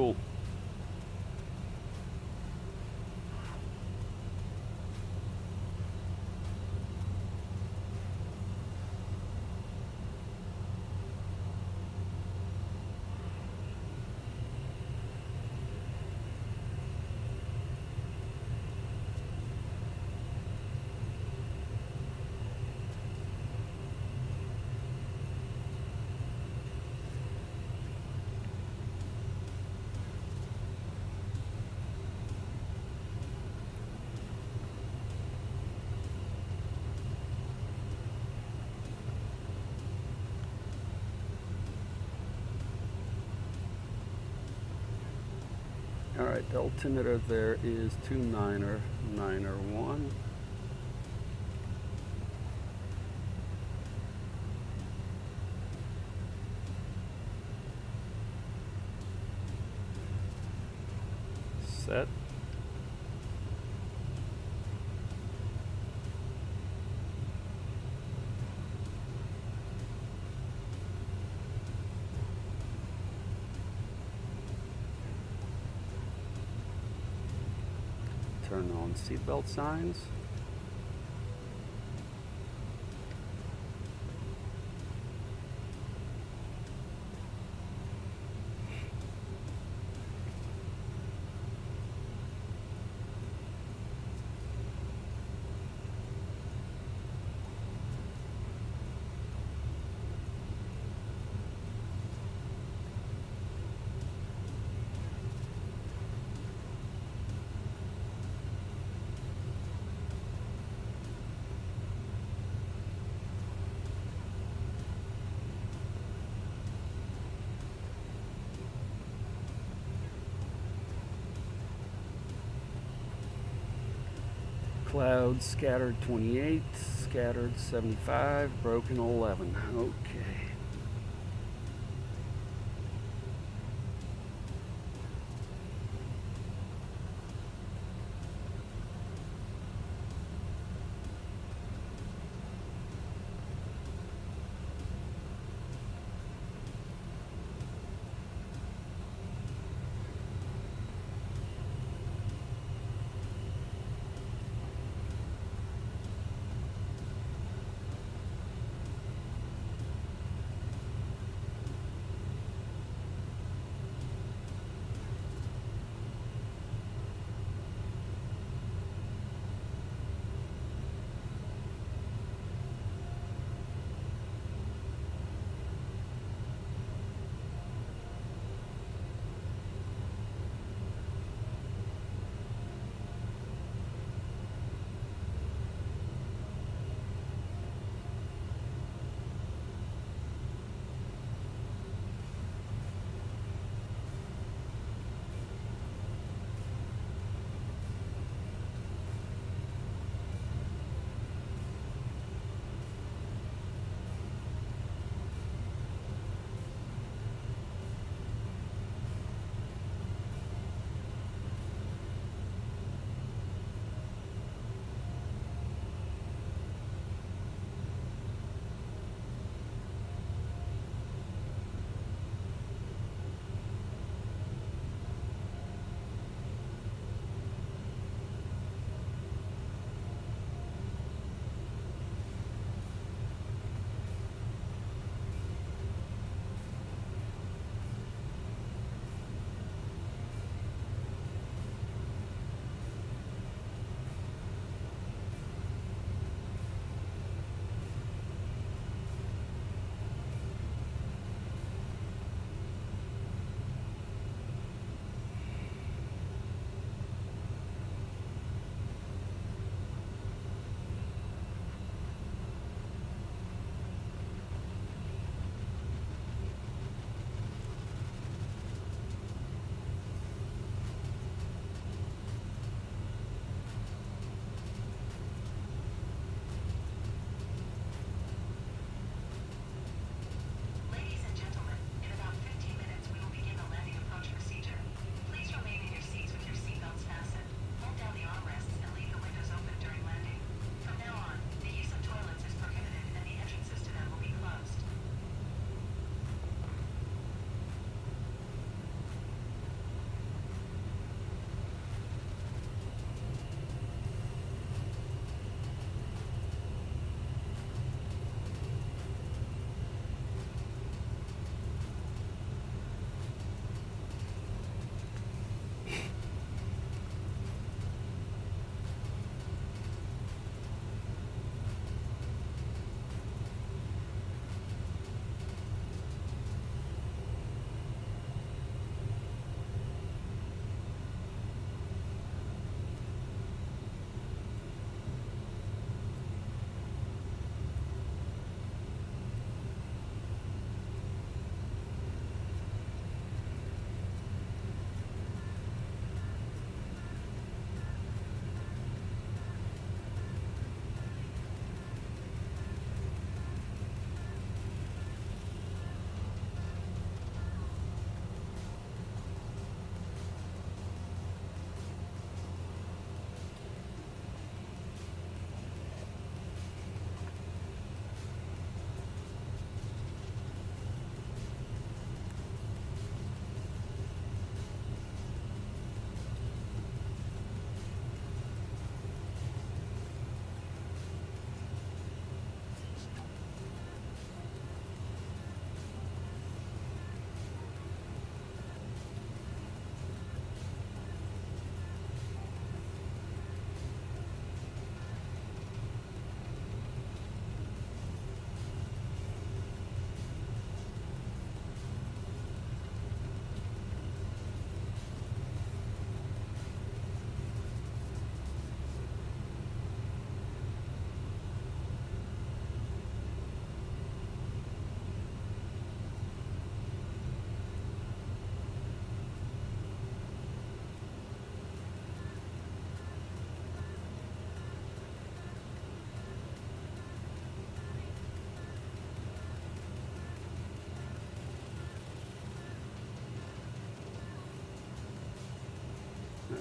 cool. Alright, the altimeter there is 29901. Set. Turn on seatbelt signs. Clouds scattered 28, scattered 75, broken 11. Okay.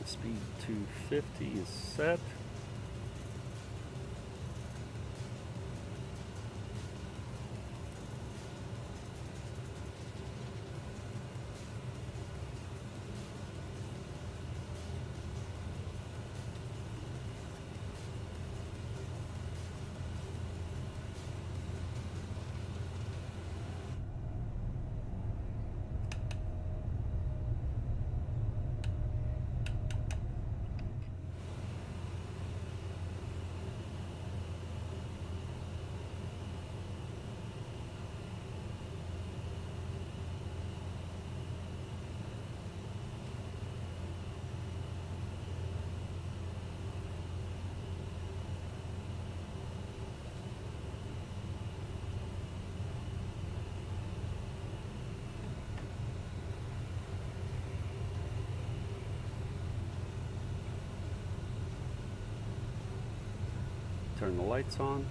Speed 250 is set. Turn the lights on.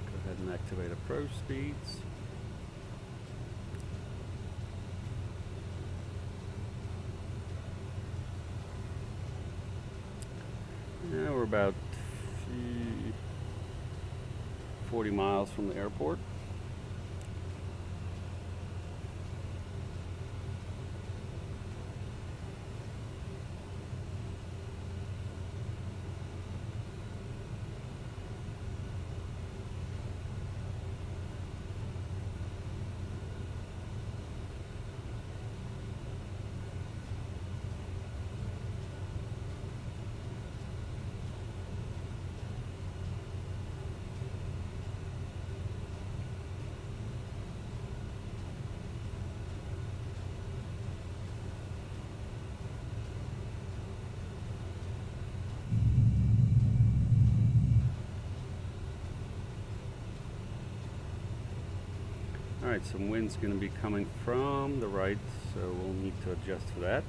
Go ahead and activate approach speeds. Now we're about 40 miles from the airport. Alright, some wind's going to be coming from the right, so we'll need to adjust for that.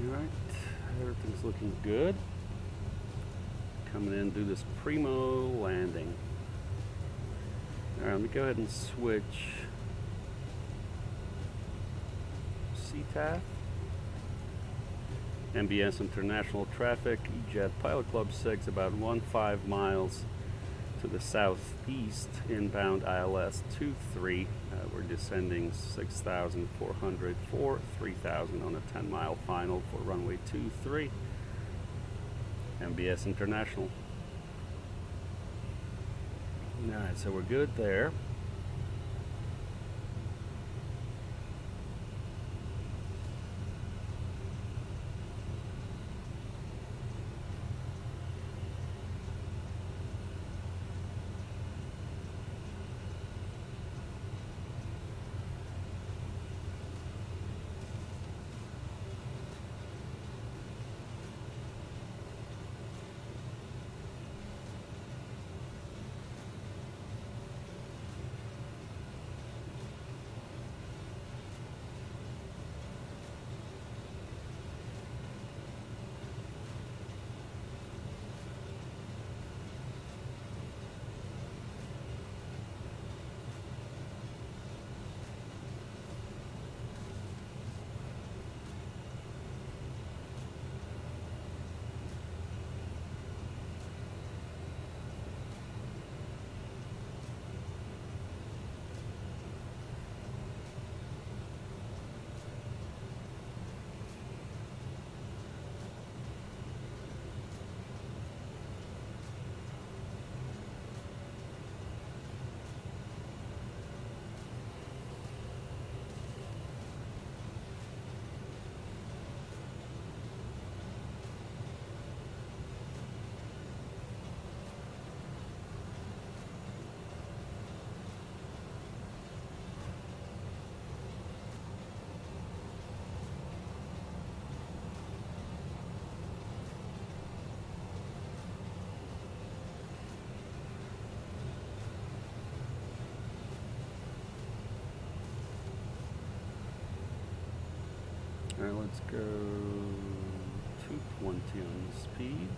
Alright, everything's looking good. Coming in, do this primo landing. Alright, let me go ahead and switch CTAF. MBS International Traffic, EJet Pilot Club 6, about 15 miles to the southeast, inbound ILS 23. We're descending 6,400 for 3,000 on a 10-mile final for runway 23. MBS International. Alright, so we're good there. Alright, let's go 220 on the speed.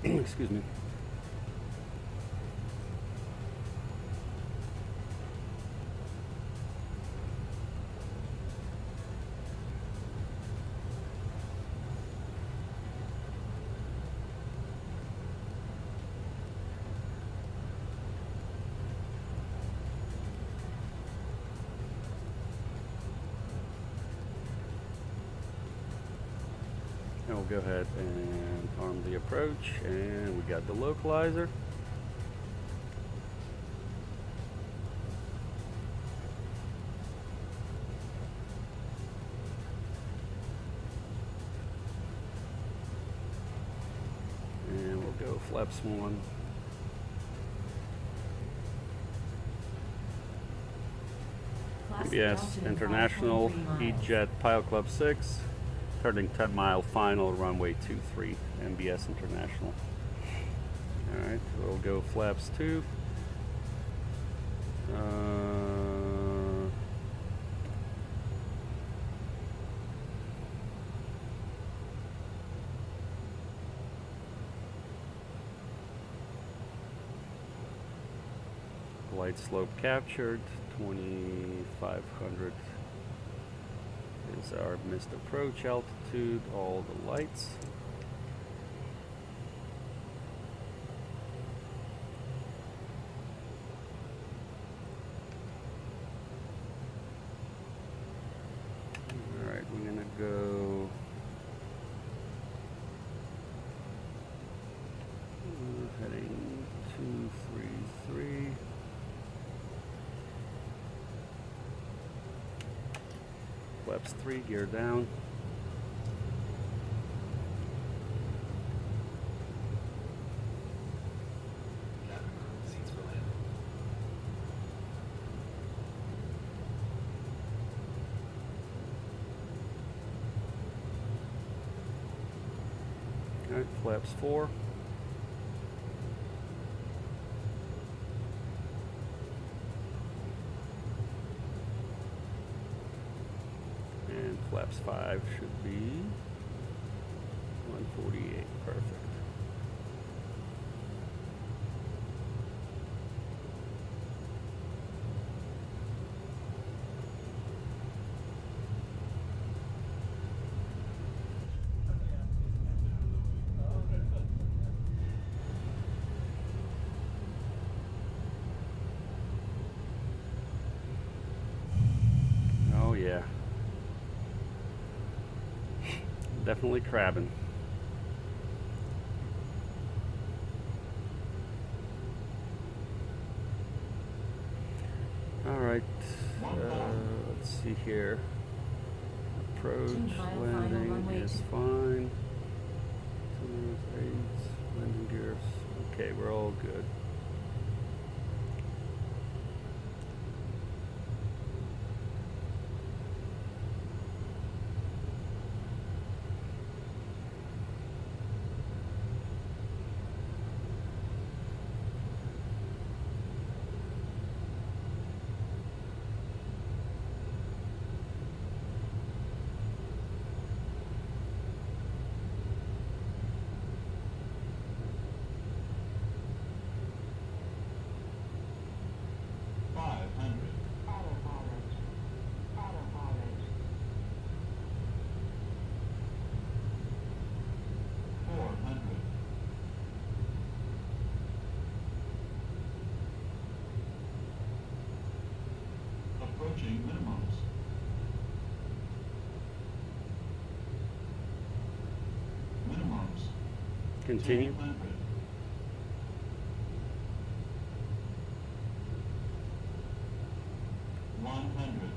Excuse me. we'll go ahead and arm the approach, and we got the localizer. And we'll go flaps 1. KBS International E-Jet Pilot Club 6, turning 10 mile final, runway 23, MBS International. Alright, we'll go flaps 2. Light slope captured, 2500 is our missed approach altitude, all the lights. Alright, we're gonna go heading 233. Flaps 3, gear down. Cabin crew, seats for landing. Alright, flaps 4. And flaps 5 should be 148. Perfect. Oh yeah. Definitely crabbing. Alright, let's see here. Approach, landing is fine. Aids, landing gears. Okay, we're all good. Approaching minimums. Minimums. Continue. 100. 100.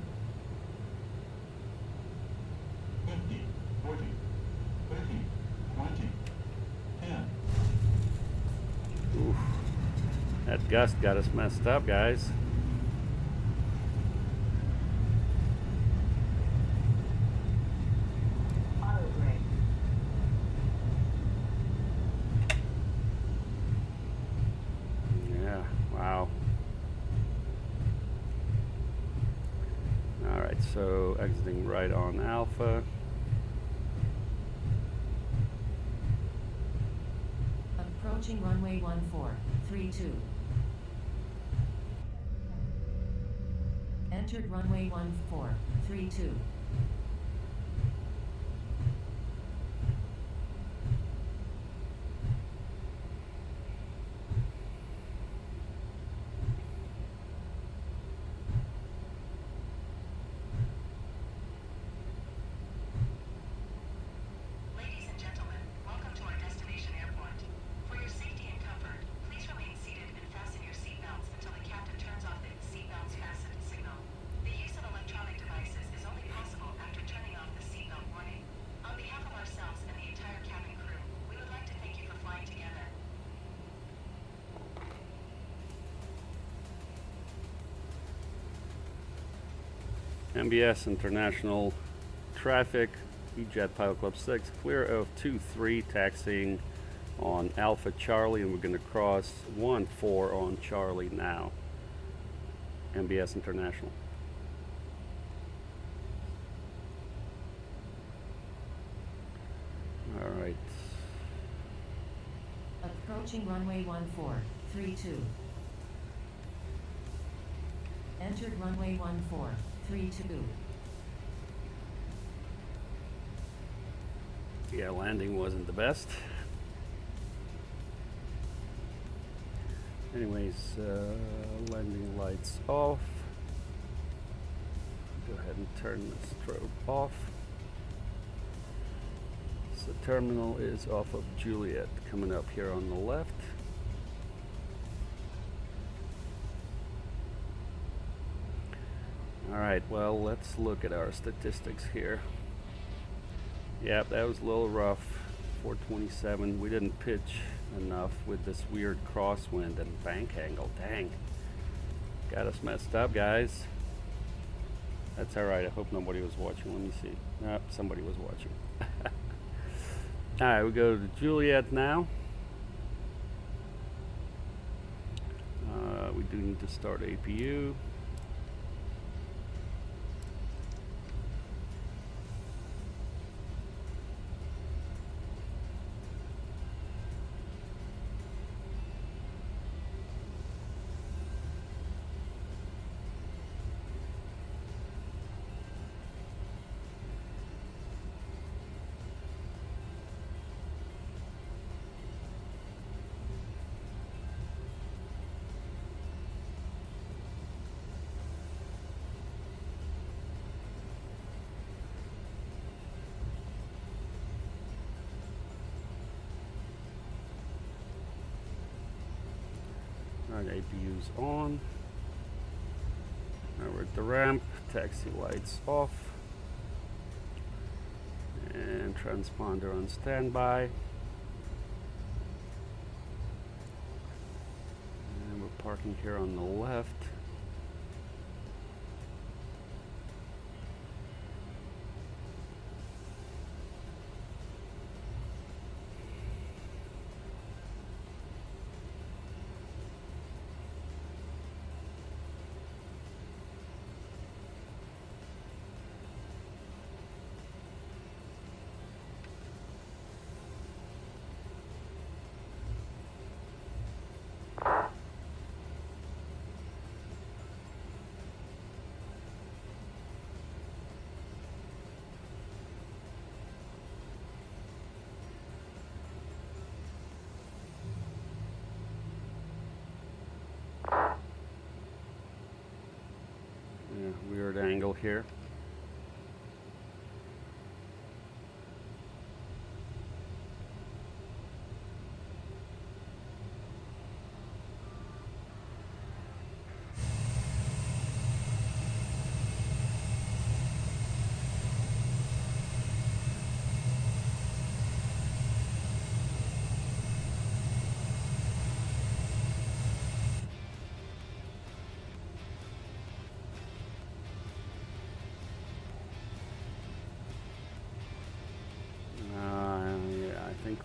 50, 40, 30, 20, 10. Oof. That gust got us messed up, guys. Auto brake. Yeah, wow. Alright, so exiting right on Alpha. Approaching runway 1432. Entered runway 1432. Ladies and gentlemen, KILG-KMBS International Traffic, EJet Pilot Club 6, clear of 23, taxiing on Alpha Charlie, and we're going to cross 14 on Charlie now. MBS International. All right. Approaching runway 1432. Entered runway 1432. Yeah, landing wasn't the best. Anyways, landing lights off. Go ahead and turn the strobe off. So terminal is off of Juliet, coming up here on the left. Alright, well, let's look at our statistics here. Yep, that was a little rough. 427. We didn't pitch enough with this weird crosswind and bank angle. Dang. Got us messed up, guys. That's alright. I hope nobody was watching. Let me see. Nope, somebody was watching. Alright, we go to Juliet now. We do need to start APU. Alright, APU's on. Now we're at the ramp. Taxi lights off. And transponder on standby. And we're parking here on the left. Weird angle here.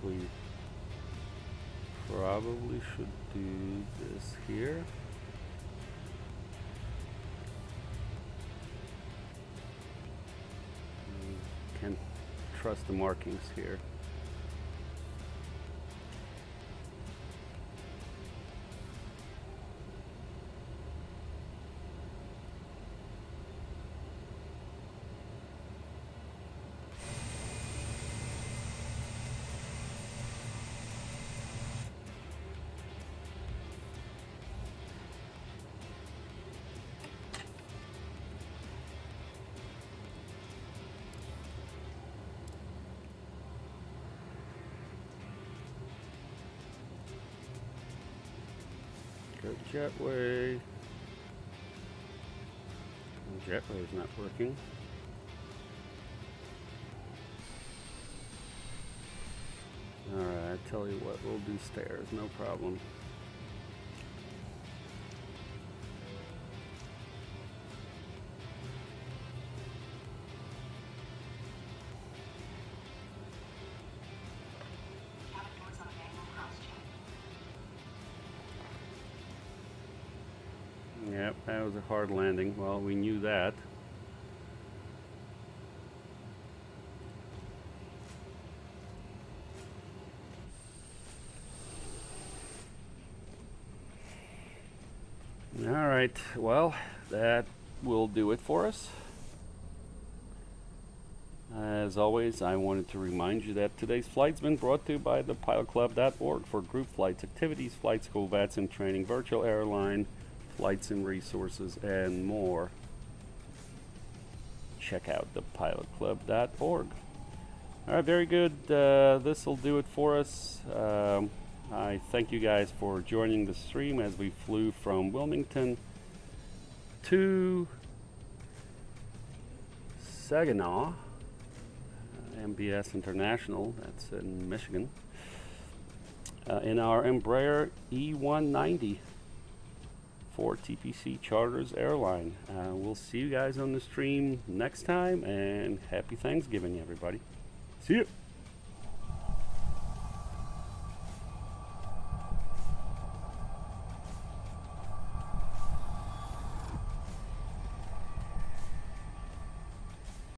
We probably should do this here. Can't trust the markings here. Go jetway. Jetway is not working. Alright, I tell you what, we'll do stairs, no problem. Yep, that was a hard landing. Well, we knew that. Alright, well, that will do it for us. As always, I wanted to remind you that today's flight's been brought to you by the pilotclub.org for group flights, activities, flight school, VATSIM training, virtual airline, flights and resources, and more. Check out the pilotclub.org. Alright, very good. This will do it for us. I thank you guys for joining the stream as we flew from Wilmington to Saginaw, MBS International, that's in Michigan, in our Embraer E190 for TPC Charters Airline. We'll see you guys on the stream next time, and happy Thanksgiving, everybody. See you.